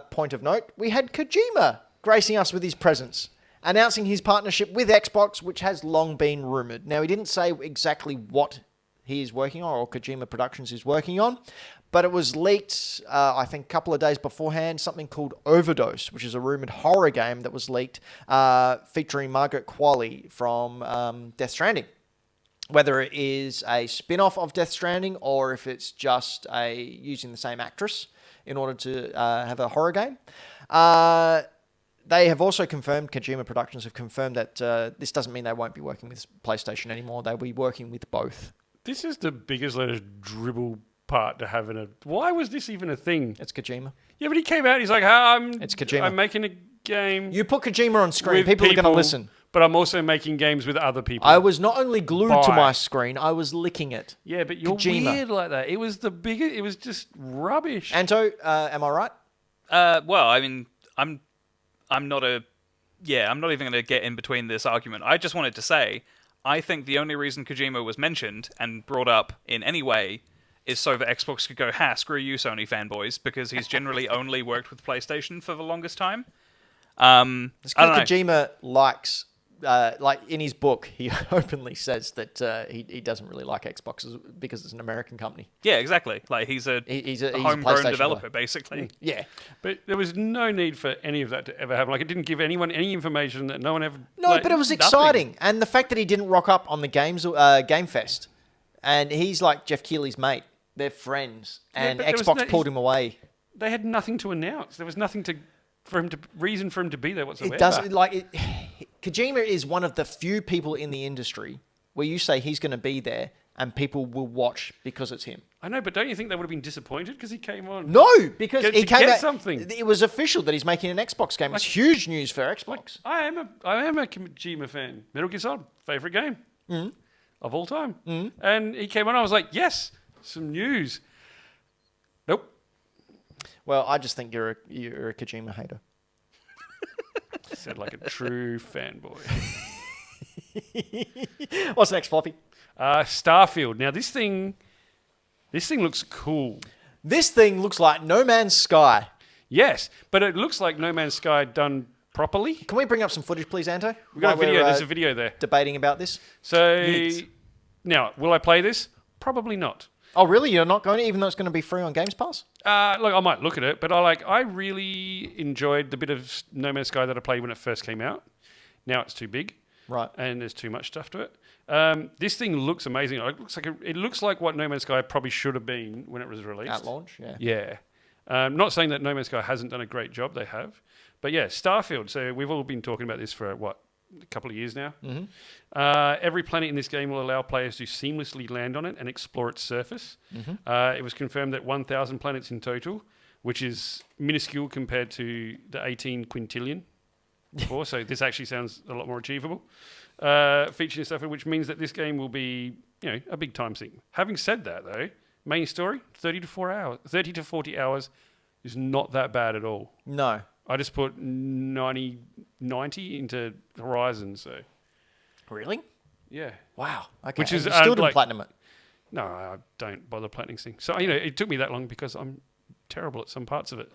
point of note, we had Kojima gracing us with his presence, announcing his partnership with Xbox, which has long been rumoured. Now, he didn't say exactly what he is working on, or Kojima Productions is working on, but it was leaked, I think, a couple of days beforehand, something called Overdose, which is a rumoured horror game that was leaked, featuring Margaret Qualley from Death Stranding. Whether it is a spin-off of Death Stranding, or if it's just using the same actress in order to have a horror game. They have also confirmed, Kojima Productions have confirmed that this doesn't mean they won't be working with PlayStation anymore. They'll be working with both. This is the biggest letter dribble part to have in a... Why was this even a thing? It's Kojima. Yeah, but he came out, he's like, It's Kojima. I'm making a game... You put Kojima on screen, with people are going to listen. But I'm also making games with other people. I was not only glued to my screen, I was licking it. Yeah, but you're Kojima. weird like that. It was the biggest... It was just rubbish. Anto, am I right? Well, I mean, I'm not even going to get in between this argument. I just wanted to say, I think the only reason Kojima was mentioned and brought up in any way is so that Xbox could go, screw you, Sony fanboys, because he's generally only worked with PlayStation for the longest time. It's because Kojima likes... like in his book, he openly says that he doesn't really like Xbox because it's an American company. Yeah, exactly. Like he's a homegrown developer, basically. Yeah, but there was no need for any of that to ever happen. Like, it didn't give anyone any information that no one ever... No, but it was exciting. And the fact that he didn't rock up on the Game Fest, and he's like Jeff Keighley's mate. They're friends, and Xbox pulled him away. They had nothing to announce. There was nothing reason for him to be there whatsoever. It doesn't Kojima is one of the few people in the industry where you say he's going to be there and people will watch because it's him. I know, but don't you think they would have been disappointed because he came on? No, because he came out. Something. It was official that he's making an Xbox game. It's huge news for Xbox. I am a Kojima fan. Metal Gear Solid, favorite game of all time. And he came on. I was like, yes, some news. Nope. Well, I just think you're a Kojima hater. Said like a true fanboy. What's next, Floppy? Starfield. Now this thing looks cool. This thing looks like No Man's Sky. Yes, but it looks like No Man's Sky done properly. Can we bring up some footage, please, Anto? We've got a video. There's a video there. Debating about this. So Yes. Now, will I play this? Probably not. Oh, really? You're not going to, even though it's going to be free on Games Pass? Look, I might look at it, but I really enjoyed the bit of No Man's Sky that I played when it first came out. Now it's too big, right? And there's too much stuff to it. This thing looks amazing. It looks like what No Man's Sky probably should have been when it was released At launch. Yeah. Yeah. Not saying that No Man's Sky hasn't done a great job. They have, but yeah, Starfield. So we've all been talking about this for a couple of years now. Mm-hmm. Every planet in this game will allow players to seamlessly land on it and explore its surface. Mm-hmm. It was confirmed that 1,000 planets in total, which is minuscule compared to the 18 quintillion before. So this actually sounds a lot more achievable. Featuring stuff, which means that this game will be, a big time thing. Having said that, though, main story 30 to 40 hours is not that bad at all. No. I just put 90 into Horizon, so Really? yeah. Wow. Okay. Which is and you still didn't like- platinum it. No, I don't bother platinum things. So it took me that long because I'm terrible at some parts of it.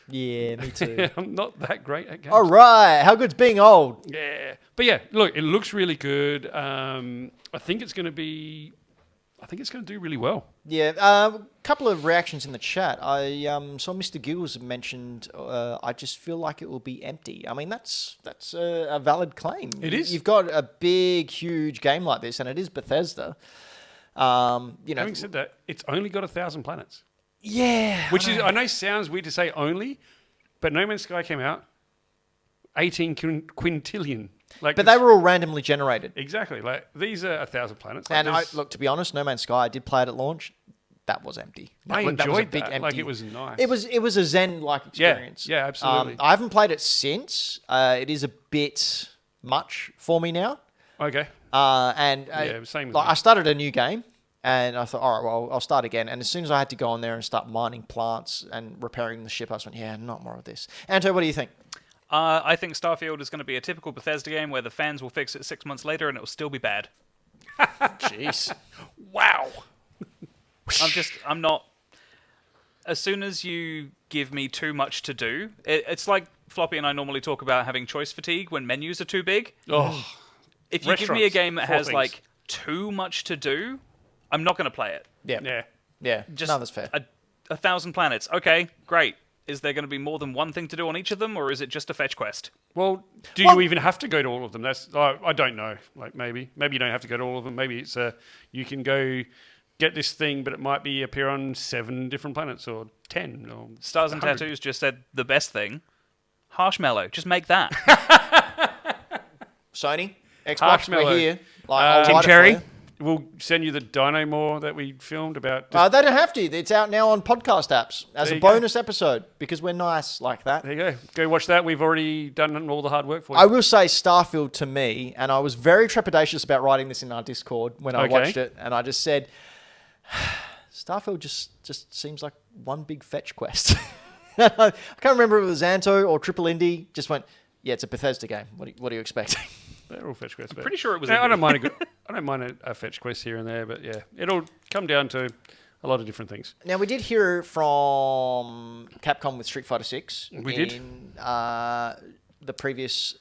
Yeah, me too. I'm not that great at games. All right. How good's being old? Yeah, but yeah, look, it looks really good. I think it's going to do really well. Yeah, a couple of reactions in the chat. I saw Mr. Giggles mentioned. I just feel like it will be empty. I mean, that's a valid claim. It is. You've got a big, huge game like this, and it is Bethesda. Having said that, it's only got 1,000 planets, yeah, which I know sounds weird to say only, but No Man's Sky came out 18 quintillion. Like, but they were all randomly generated. exactly like these are 1,000 planets. Like, And there's- look, to be honest, No Man's Sky, I did play it at launch. That was empty. I That was a enjoyed big that. empty. Like, it was nice. It was a Zen-like experience. yeah, absolutely. I haven't played it since. It is a bit much for me now. Okay. And same with like me. I started a new game, and I thought, all right, well, I'll start again. And as soon as I had to go on there and start mining plants and repairing the ship, I just went, yeah, not more of this. Anto, what do you think? I think Starfield is going to be a typical Bethesda game where the fans will fix it 6 months later and it will still be bad. Jeez. Wow. I'm not. As soon as you give me too much to do, it's like Floppy and I normally talk about having choice fatigue when menus are too big. Oh, If you give me a Restaurants, game that 4 has things. like too much to do, I'm not going to play it. Yeah. yeah. Yeah. Just No, that's fair. 1,000 planets. Okay, great. Is there going to be more than one thing to do on each of them, or is it just a fetch quest? Well, do you even have to go to all of them? I don't know. Like maybe you don't have to go to all of them. Maybe it's you can go get this thing, but it might be appear on 7 different planets or 10 or Stars and 100. Tattoos just said the best thing. Harshmallow. Just make that. Sony, Xbox, we're Marshmallow. here. I'll Tim write it for Cherry? you. We'll send you the Dino More that we filmed about. They don't have to. It's out now on podcast apps as There a you go. bonus episode because we're nice like that. There you go. Go watch that. We've already done all the hard work for you. I will say Starfield to me, and I was very trepidatious about writing this in our Discord when I Okay. watched it, and I just said, Starfield just seems like one big fetch quest. I can't remember if it was Xanto or Triple Indie. Just went, yeah, it's a Bethesda game. What do you expect? They're all fetch quests. Pretty sure it was. I indie. don't mind I don't mind a fetch quest here and there, but yeah, it'll come down to a lot of different things. Now, we did hear from Capcom with Street Fighter 6. We did. In the previous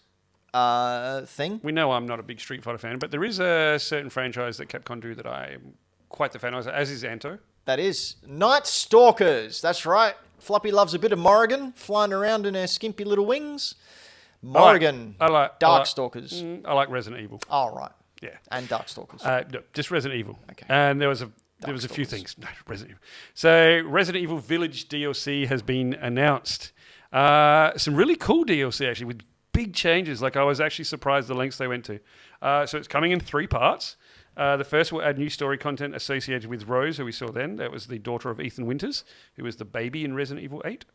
thing. We know I'm not a big Street Fighter fan, but there is a certain franchise that Capcom do that I'm quite the fan of, as is Anto. That is Night Stalkers. That's right. Floppy loves a bit of Morrigan flying around in her skimpy little wings. Morrigan. I like Darkstalkers. I like Resident Evil. Oh, right. Yeah. And Darkstalkers. No, just Resident Evil. Okay. And there was a few Darkstalkers. things. No, Resident Evil. So Resident Evil Village DLC has been announced. Some really cool DLC actually with big changes. Like I was actually surprised the lengths they went to. So it's coming in 3 parts. The first will add new story content associated with Rose, who we saw then. That was the daughter of Ethan Winters, who was the baby in Resident Evil 8.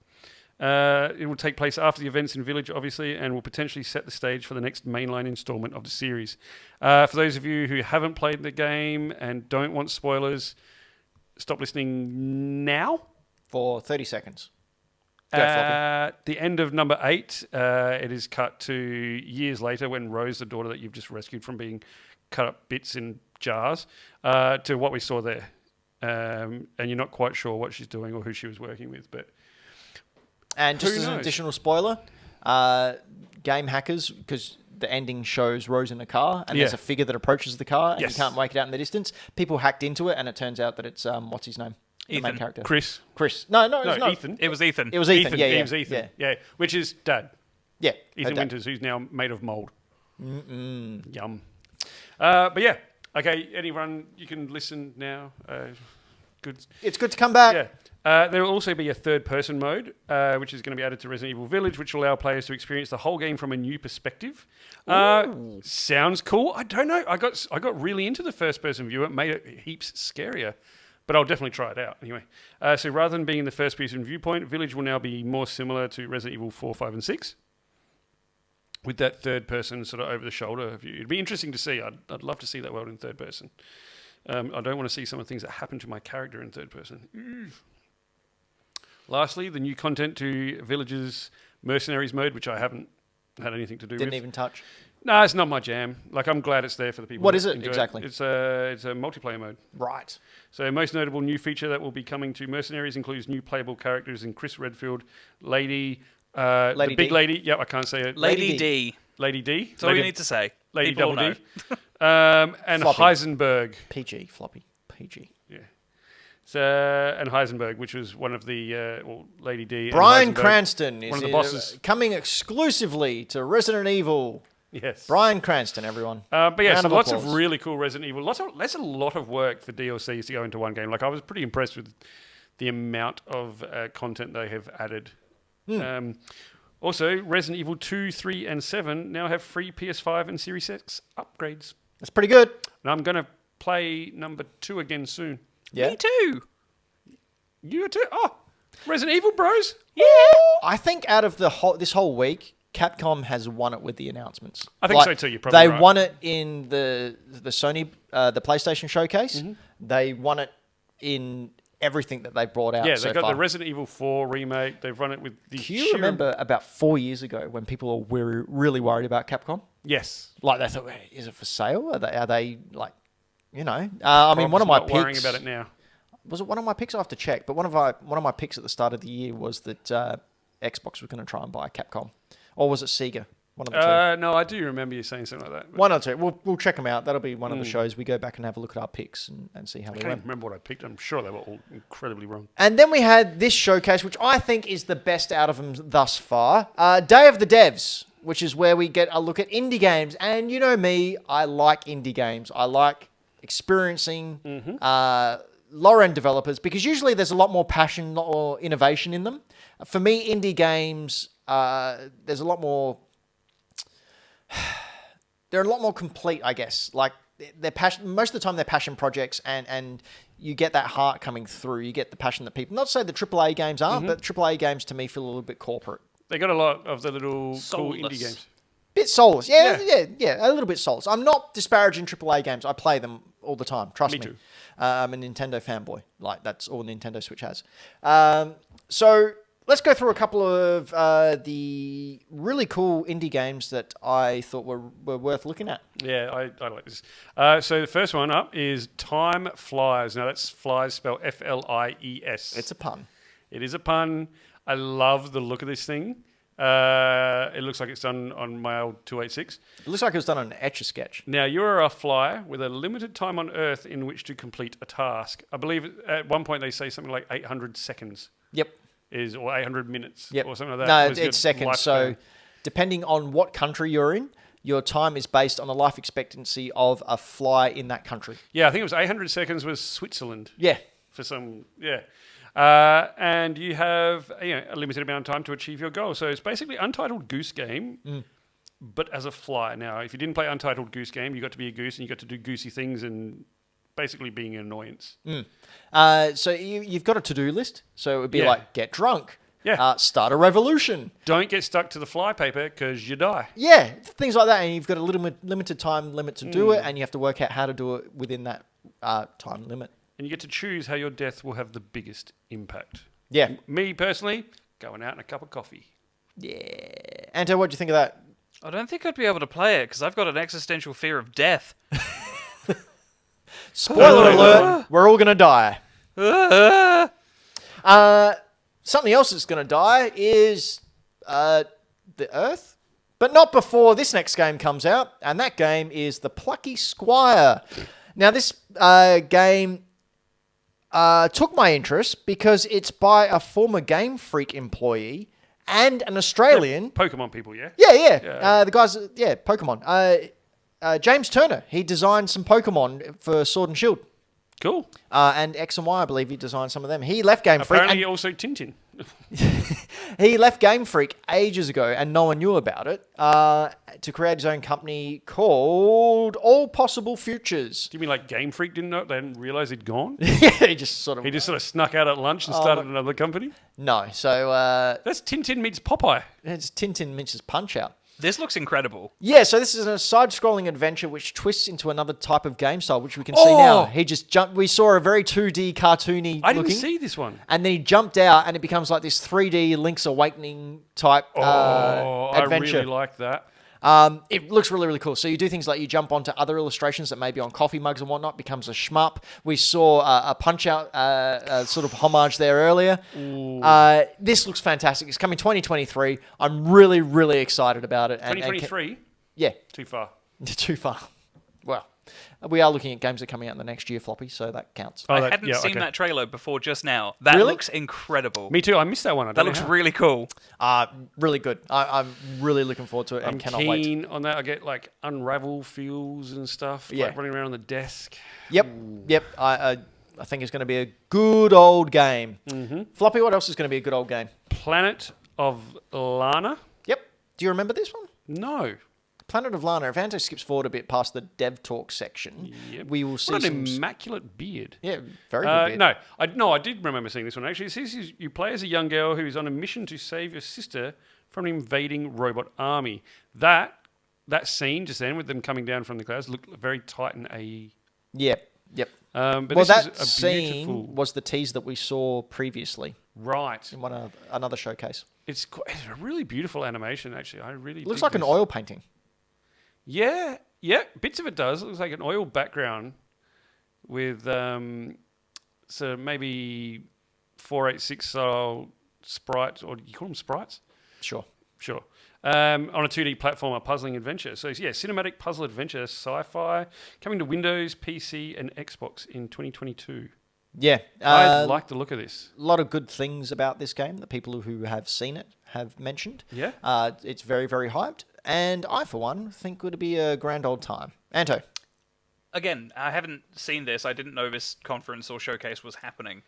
It will take place after the events in Village, obviously, and will potentially set the stage for the next mainline installment of the series. For those of you who haven't played the game and don't want spoilers, stop listening now. For 30 seconds. Go, Floppy. At the end of number 8, it is cut to years later when Rose, the daughter that you've just rescued from being cut up bits in jars, to what we saw there. And you're not quite sure what she's doing or who she was working with, but... And just Who as an knows? additional spoiler, game hackers, because the ending shows Rose in a car, and there's Yeah. a figure that approaches the car, and Yes. you can't make it out in the distance. People hacked into it, and it turns out that it's what's his name, the main Ethan. character, Chris. No, No, it's not. Ethan. It was Ethan. It was Ethan. Yeah, It yeah, was Ethan. yeah, Yeah, which is Dad. yeah. Ethan Dad. Winters, who's now made of mold. Yum. But yeah, okay, anyone, you can listen now. Good. It's good to come back. Yeah. There will also be a third-person mode, which is going to be added to Resident Evil Village, which will allow players to experience the whole game from a new perspective. Sounds cool. I don't know. I got really into the first-person view. It made it heaps scarier, but I'll definitely try it out anyway. So rather than being in the first-person viewpoint, Village will now be more similar to Resident Evil 4, 5, and 6, with that third-person sort of over-the-shoulder view. It'd be interesting to see. I'd love to see that world in third person. I don't want to see some of the things that happen to my character in third person. Lastly, the new content to Village's Mercenaries mode, which I haven't had anything to do with. Didn't even touch. No, it's not my jam. Like, I'm glad it's there for the people. What that is it enjoy exactly? It's a multiplayer mode. Right. So, most notable new feature that will be coming to Mercenaries includes new playable characters in Chris Redfield, Lady the Lady big D. lady. Yep, I can't say it. Lady D. Lady D. That's all you need to say. Lady People will Double know. D. And Floppy. Heisenberg. PG, floppy. PG. Yeah. So, and Heisenberg, which was one of the Lady D. Brian and Heisenberg, Cranston is one of the bosses. coming exclusively to Resident Evil. Yes. Brian Cranston, everyone. But yeah, Round so of lots applause. of really cool Resident Evil. That's a lot of work for DLCs to go into one game. Like, I was pretty impressed with the amount of content they have added. Also, Resident Evil 2, 3, and 7 now have free PS5 and Series X upgrades. That's pretty good. And I'm going to play number 2 again soon. Yeah. Me too. You too? Oh, Resident Evil Bros? Yeah. I think out of this whole week, Capcom has won it with the announcements. I think so too, you're probably They right. won it in the Sony, the PlayStation showcase. Mm-hmm. They won it in everything that they brought out Yeah, so they got far. the Resident Evil 4 remake. They've run it with the Do you remember about 4 years ago when people were really worried about Capcom? Yes. Like they thought, "Wait, is it for sale? Are they like, you know?" I mean, one of my not picks. worrying about it now. Was it one of my picks? I have to check. But one of my picks at the start of the year was that Xbox was going to try and buy Capcom, or was it Sega? One of the two. No, I do remember you saying something like that. but One or two. We'll check them out. That'll be one of the shows. We go back and have a look at our picks and see how I they can't even went. remember what I picked. I'm sure they were all incredibly wrong. And then we had this showcase, which I think is the best out of them thus far. Day of the Devs, which is where we get a look at indie games. And you know me, I like indie games. I like experiencing lower-end developers because usually there's a lot more passion, a lot more innovation in them. For me, indie games, there's a lot more... They're a lot more complete, I guess. Like, they're passion. Most of the time, they're passion projects, and you get that heart coming through. You get the passion that people... Not to say the AAA games aren't, but AAA games, to me, feel a little bit corporate. They got a lot of the little cool Soulless. indie games. Bit soulless. Yeah, a little bit soulless. I'm not disparaging AAA games. I play them all the time. Trust me. Me too. I'm a Nintendo fanboy. Like, that's all Nintendo Switch has. So let's go through a couple of the really cool indie games that I thought were worth looking at. Yeah, I like this. So the first one up is Time Flies. Now, that's flies spelled Flies. It's a pun. It is a pun. I love the look of this thing. It looks like it's done on my old 286. It looks like it was done on an Etch-a-Sketch. Now, you're a flyer with a limited time on Earth in which to complete a task. I believe at one point they say something like 800 seconds. Yep. Or 800 minutes or something like that. No, was your it's seconds. So lifespan. depending on what country you're in, your time is based on the life expectancy of a fly in that country. Yeah, I think it was 800 seconds was Switzerland. Yeah. For some, and you have a limited amount of time to achieve your goal. So it's basically Untitled Goose Game, but as a fly. Now, if you didn't play Untitled Goose Game, you got to be a goose and you got to do goosey things and basically being an annoyance. So you've got a to-do list. So it would be Yeah. like get drunk, Yeah. start a revolution. Don't get stuck to the fly paper because you die. Yeah, things like that. And you've got a limited time limit to do it, and you have to work out how to do it within that time limit. And you get to choose how your death will have the biggest impact. Yeah. Me personally, going out in a cup of coffee. Yeah. Anto, what do you think of that? I don't think I'd be able to play it because I've got an existential fear of death. Spoiler alert, we're all going to die. Something else that's going to die is the Earth, but not before this next game comes out, and that game is The Plucky Squire. Now, this game took my interest because it's by a former Game Freak employee and an Australian. Pokemon people, yeah? Yeah. The guys, Pokemon. James Turner, he designed some Pokemon for Sword and Shield. Cool. And X and Y, I believe he designed some of them. He left Game Freak. Apparently also Tintin. He left Game Freak ages ago, and no one knew about it, to create his own company called All Possible Futures. Do you mean like Game Freak didn't know? They didn't realize he'd gone? Yeah, he just sort of... He just sort of snuck out at lunch and started another company? No, so That's Tintin meets Popeye. it's Tintin Minch's Punch-Out. This looks incredible. Yeah, so this is a side-scrolling adventure which twists into another type of game style, which we can see now. He just jumped. We saw a very 2D cartoony I looking, didn't see this one. and then he jumped out, and it becomes like this 3D Link's Awakening type adventure. I really like that. It looks really, really cool. So you do things like you jump onto other illustrations that may be on coffee mugs and whatnot, becomes a shmup. We saw a Punch-Out sort of homage there earlier. This looks fantastic. It's coming 2023. I'm really, really excited about it. 2023? Yeah. Too far. Too far. Well, we are looking at games that are coming out in the next year, Floppy, so that counts. I hadn't seen that trailer before just now. That Really? looks incredible. Me too. I missed that one. That looks really cool. Really good. I'm really looking forward to it and I'm cannot wait. keen on that. I get like Unravel feels and stuff. Yeah. Like running around on the desk. Yep. I think it's going to be a good old game. Mm-hmm. Floppy, what else is going to be a good old game? Planet of Lana. Yep. Do you remember this one? No. Planet of Lana. If Anto skips forward a bit past the dev talk section, Yep. we will see What an some... immaculate beard. Yeah, very good bit. I did remember seeing this one. Actually, it says you play as a young girl who is on a mission to save your sister from an invading robot army. That scene just then with them coming down from the clouds looked very Titan AE. Yep. But Well, this that is a beautiful... scene was the tease that we saw previously Right. in another showcase. It's a really beautiful animation, actually. I really It looks dig like an this. oil painting. Yeah, bits of it does. It looks like an oil background with so maybe 486 style sprites, or you call them sprites? Sure. Sure. On a 2D platform, a puzzling adventure. So yeah, cinematic puzzle adventure, sci-fi, coming to Windows, PC, and Xbox in 2022. Yeah. I like the look of this. A lot of good things about this game that people who have seen it have mentioned. Yeah. It's very, very hyped. And I, for one, think would be a grand old time. Anto. Again, I haven't seen this. I didn't know this conference or showcase was happening.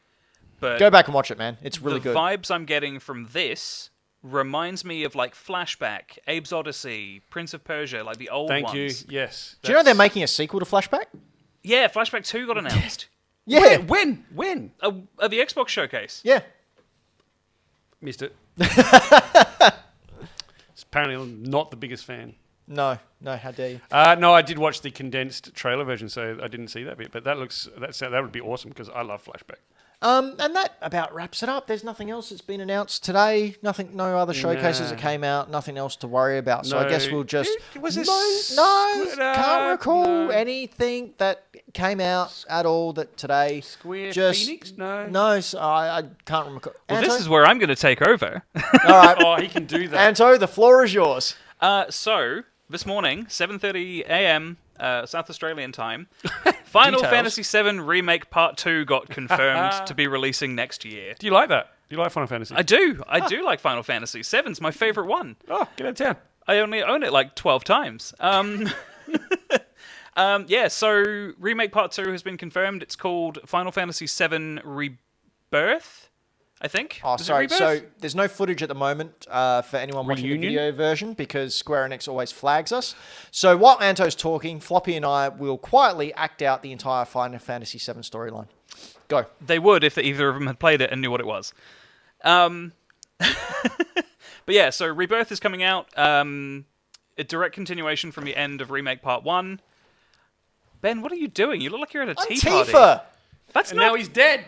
But Go back and watch it, man. It's really the good. vibes I'm getting from this reminds me of like Flashback, Abe's Odyssey, Prince of Persia, like the old Thank ones. you. Yes. Do you know they're making a sequel to Flashback? Yeah, Flashback 2 got announced. Yeah. When? At the Xbox showcase. Yeah. Missed it. It's apparently not the biggest fan. No, how dare you? No, I did watch the condensed trailer version, so I didn't see that bit. But that would be awesome because I love Flashback. And that about wraps it up. There's nothing else that's been announced today. No other showcases that came out. Nothing else to worry about. So I guess we'll just... Can't recall anything that came out at all that today. Square just, Phoenix? No. No, so I can't remember. Well, this is where I'm going to take over. All right. Oh, he can do that. Anto, the floor is yours. So, this morning, 7:30 a.m. South Australian time, Final Details. Fantasy VII Remake Part 2 got confirmed to be releasing next year. Do you like that? Do you like Final Fantasy? I do like Final Fantasy. 7's my favourite one. Oh, get out of town. I only own it like 12 times. So Remake Part 2 has been confirmed. It's called Final Fantasy VII Rebirth, I think. Oh, Is it sorry. Rebirth? So there's no footage at the moment for anyone watching the Reunion? video version because Square Enix always flags us. So while Anto's talking, Floppy and I will quietly act out the entire Final Fantasy VII storyline. Go. They would if either of them had played it and knew what it was. But yeah, so Rebirth is coming out. A direct continuation from the end of Remake Part 1. Ben, what are you doing? You look like you're at a I'm tea party. Tifa! That's And not... now he's dead.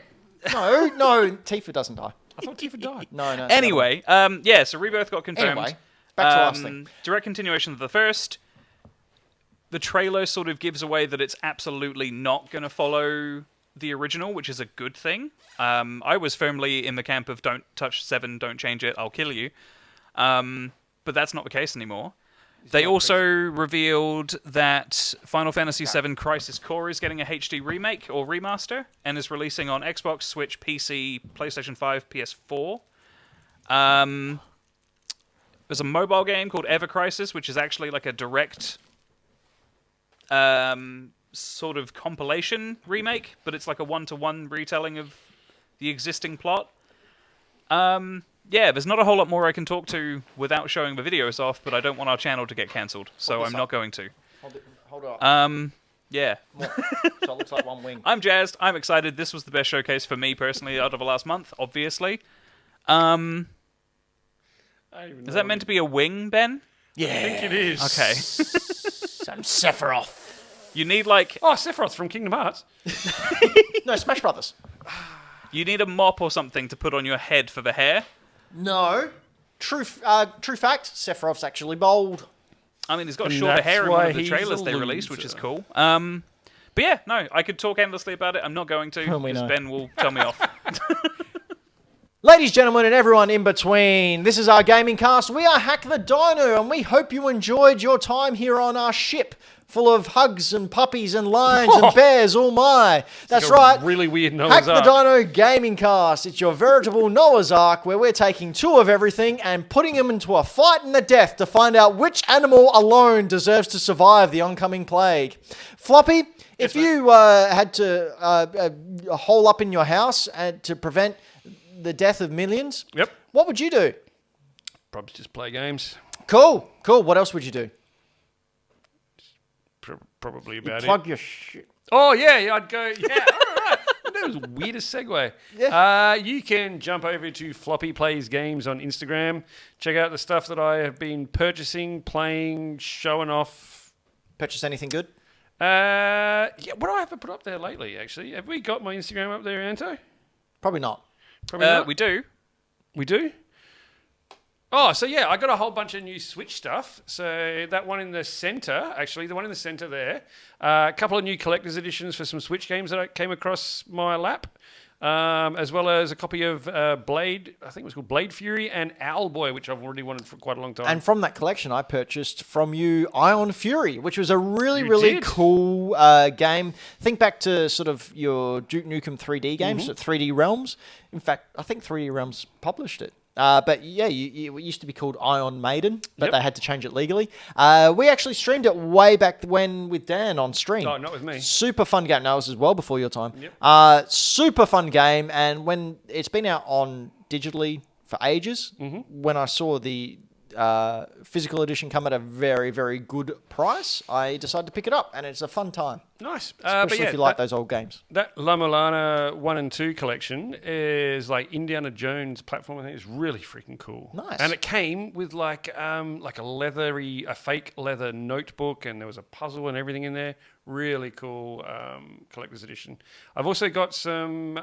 No, Tifa doesn't die. I thought Tifa died. No. it's Anyway, so Rebirth got confirmed. Anyway, back to last thing. Direct continuation of the first. The trailer sort of gives away that it's absolutely not going to follow the original, which is a good thing. I was firmly in the camp of don't touch 7, don't change it, I'll kill you. But that's not the case anymore. They also revealed that Final Fantasy VII Crisis Core is getting a HD remake or remaster and is releasing on Xbox, Switch, PC, PlayStation 5, PS4. There's a mobile game called Ever Crisis, which is actually like a direct sort of compilation remake, but it's like a one-to-one retelling of the existing plot. There's not a whole lot more I can talk to without showing the videos off, but I don't want our channel to get cancelled, so I'm not going to. Hold it up. Yeah. So it looks like one wing. I'm jazzed. I'm excited. This was the best showcase for me personally out of the last month, obviously. Is that meant to be a wing, Ben? Yeah. I think it is. Okay. Some Sephiroth. You need like Oh, Sephiroth from Kingdom Hearts. No, Smash Brothers. you need a mop or something to put on your head for the hair. No. True fact, Sephiroth's actually bald. I mean, he's got And shorter that's hair in why one of the he's trailers a they released, which is loser. cool. But yeah, no, I could talk endlessly about it. I'm not going to Well, we because know. Ben will tell me off. Ladies, gentlemen, and everyone in between, this is our gaming cast. We are Hack the Dino, and we hope you enjoyed your time here on our ship full of hugs and puppies and lions and bears, all my. That's Like a right. Really weird Hack Noah's the Ark. Dino Gaming Cast. It's your veritable Noah's Ark where we're taking two of everything and putting them into a fight in the death to find out which animal alone deserves to survive the oncoming plague. Floppy, if you had to hole up in your house to prevent the death of millions, Yep. what would you do? Probably just play games. Cool. What else would you do? Probably about Plug it. your shit. Oh, yeah, I'd go, yeah, all right. That was the weirdest segue. Yeah. You can jump over to Floppy Plays Games on Instagram. Check out the stuff that I have been purchasing, playing, showing off. Purchase anything good? Yeah, what do I have to put up there lately, actually? Have we got my Instagram up there, Anto? Probably not. Probably not. We do. We do? Oh, so yeah, I got a whole bunch of new Switch stuff. So that one in the center, actually, the one in the center there, a couple of new collector's editions for some Switch games that I came across my lap, as well as a copy of Blade, I think it was called Blade Fury, and Owlboy, which I've already wanted for quite a long time. And from that collection, I purchased from you Ion Fury, which was a really, You really did? cool game. Think back to sort of your Duke Nukem 3D games, Mm-hmm. 3D Realms. In fact, I think 3D Realms published it. But yeah, it used to be called Ion Maiden, but Yep. they had to change it legally. We actually streamed it way back when with Dan on stream. Oh, not with me. Super fun game. No, this was well before your time. Yep. Super fun game, and when it's been out on digitally for ages, Mm-hmm. when I saw the physical edition come at a very, very good price, I decided to pick it up, and it's a fun time, Nice. especially but yeah, if you like those old games. That La Mulana 1 and 2 collection is like Indiana Jones platform. I think it's really freaking cool. Nice. And it came with like a fake leather notebook, and there was a puzzle and everything in there. Really cool collector's edition. I've also got some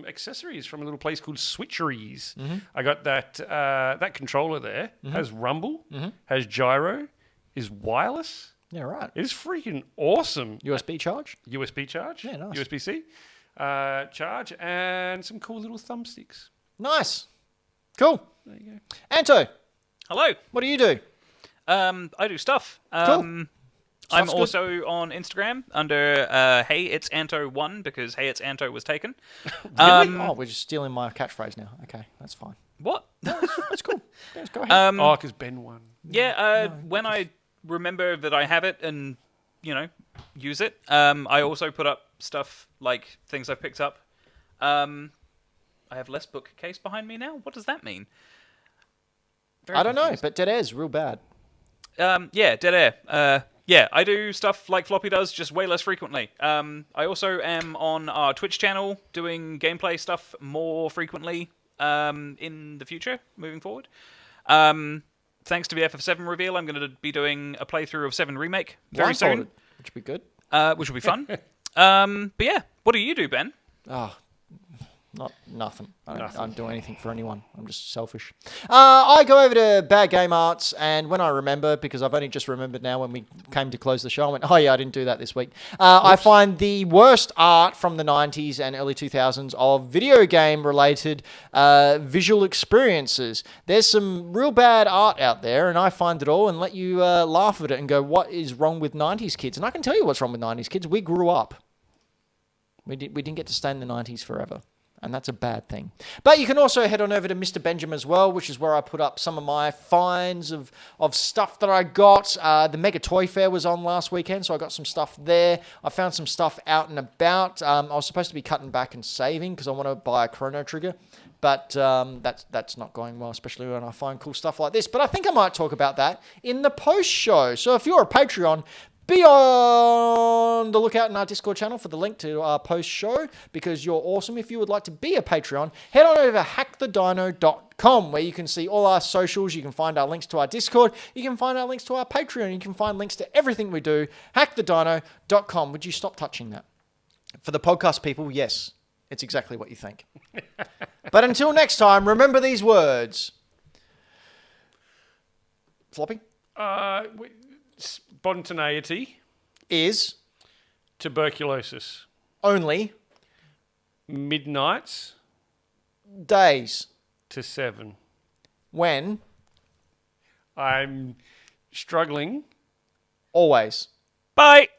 accessories from a little place called Switcheries. I got that controller there. Has rumble, has gyro, is wireless. Yeah, right. It's freaking awesome. USB charge? USB charge. Yeah, nice. USB-C charge, and some cool little thumbsticks. Nice. Cool. There you go. Anto, Hello. what do you do? I do stuff. I'm Sounds good. also on Instagram under Hey It's Anto1 because Hey It's Anto was taken. Oh, we're just stealing my catchphrase now. Okay, that's fine. What? That's cool. Yes, go ahead. Oh, because Ben won. Yeah, when I remember that I have it and, use it, I also put up stuff like things I've picked up. I have less bookcase behind me now. What does that mean? Very I don't know, confused. but Dead Air's real bad. Yeah, Dead Air. Yeah, I do stuff like Floppy does, just way less frequently. I also am on our Twitch channel doing gameplay stuff more frequently in the future, moving forward. Thanks to the FF7 reveal, I'm going to be doing a playthrough of 7 Remake very soon, Blindfolded, which would be good. which will be fun. But yeah, what do you do, Ben? Oh, nothing. I don't do anything for anyone. I'm just selfish. I go over to Bad Game Arts, and when I remember, because I've only just remembered now when we came to close the show, I went, oh yeah, I didn't do that this week. I find the worst art from the 90s and early 2000s of video game related visual experiences. There's some real bad art out there, and I find it all and let you laugh at it and go, what is wrong with 90s kids? And I can tell you what's wrong with 90s kids. We grew up. We didn't get to stay in the 90s forever. And that's a bad thing. But you can also head on over to Mr. Benjamin as well, which is where I put up some of my finds of stuff that I got. The Mega Toy Fair was on last weekend, so I got some stuff there. I found some stuff out and about. I was supposed to be cutting back and saving because I want to buy a Chrono Trigger. But that's not going well, especially when I find cool stuff like this. But I think I might talk about that in the post show. So if you're a Patreon, Be on the lookout in our Discord channel for the link to our post show, because you're awesome. If you would like to be a Patreon, head on over to hackthedino.com, where you can see all our socials. You can find our links to our Discord. You can find our links to our Patreon. You can find links to everything we do. Hackthedino.com. Would you stop touching that? For the podcast people, yes, it's exactly what you think. But until next time, remember these words. Floppy? Spontaneity. Is Tuberculosis. only Midnights days to 7. when I'm struggling. always. Bye.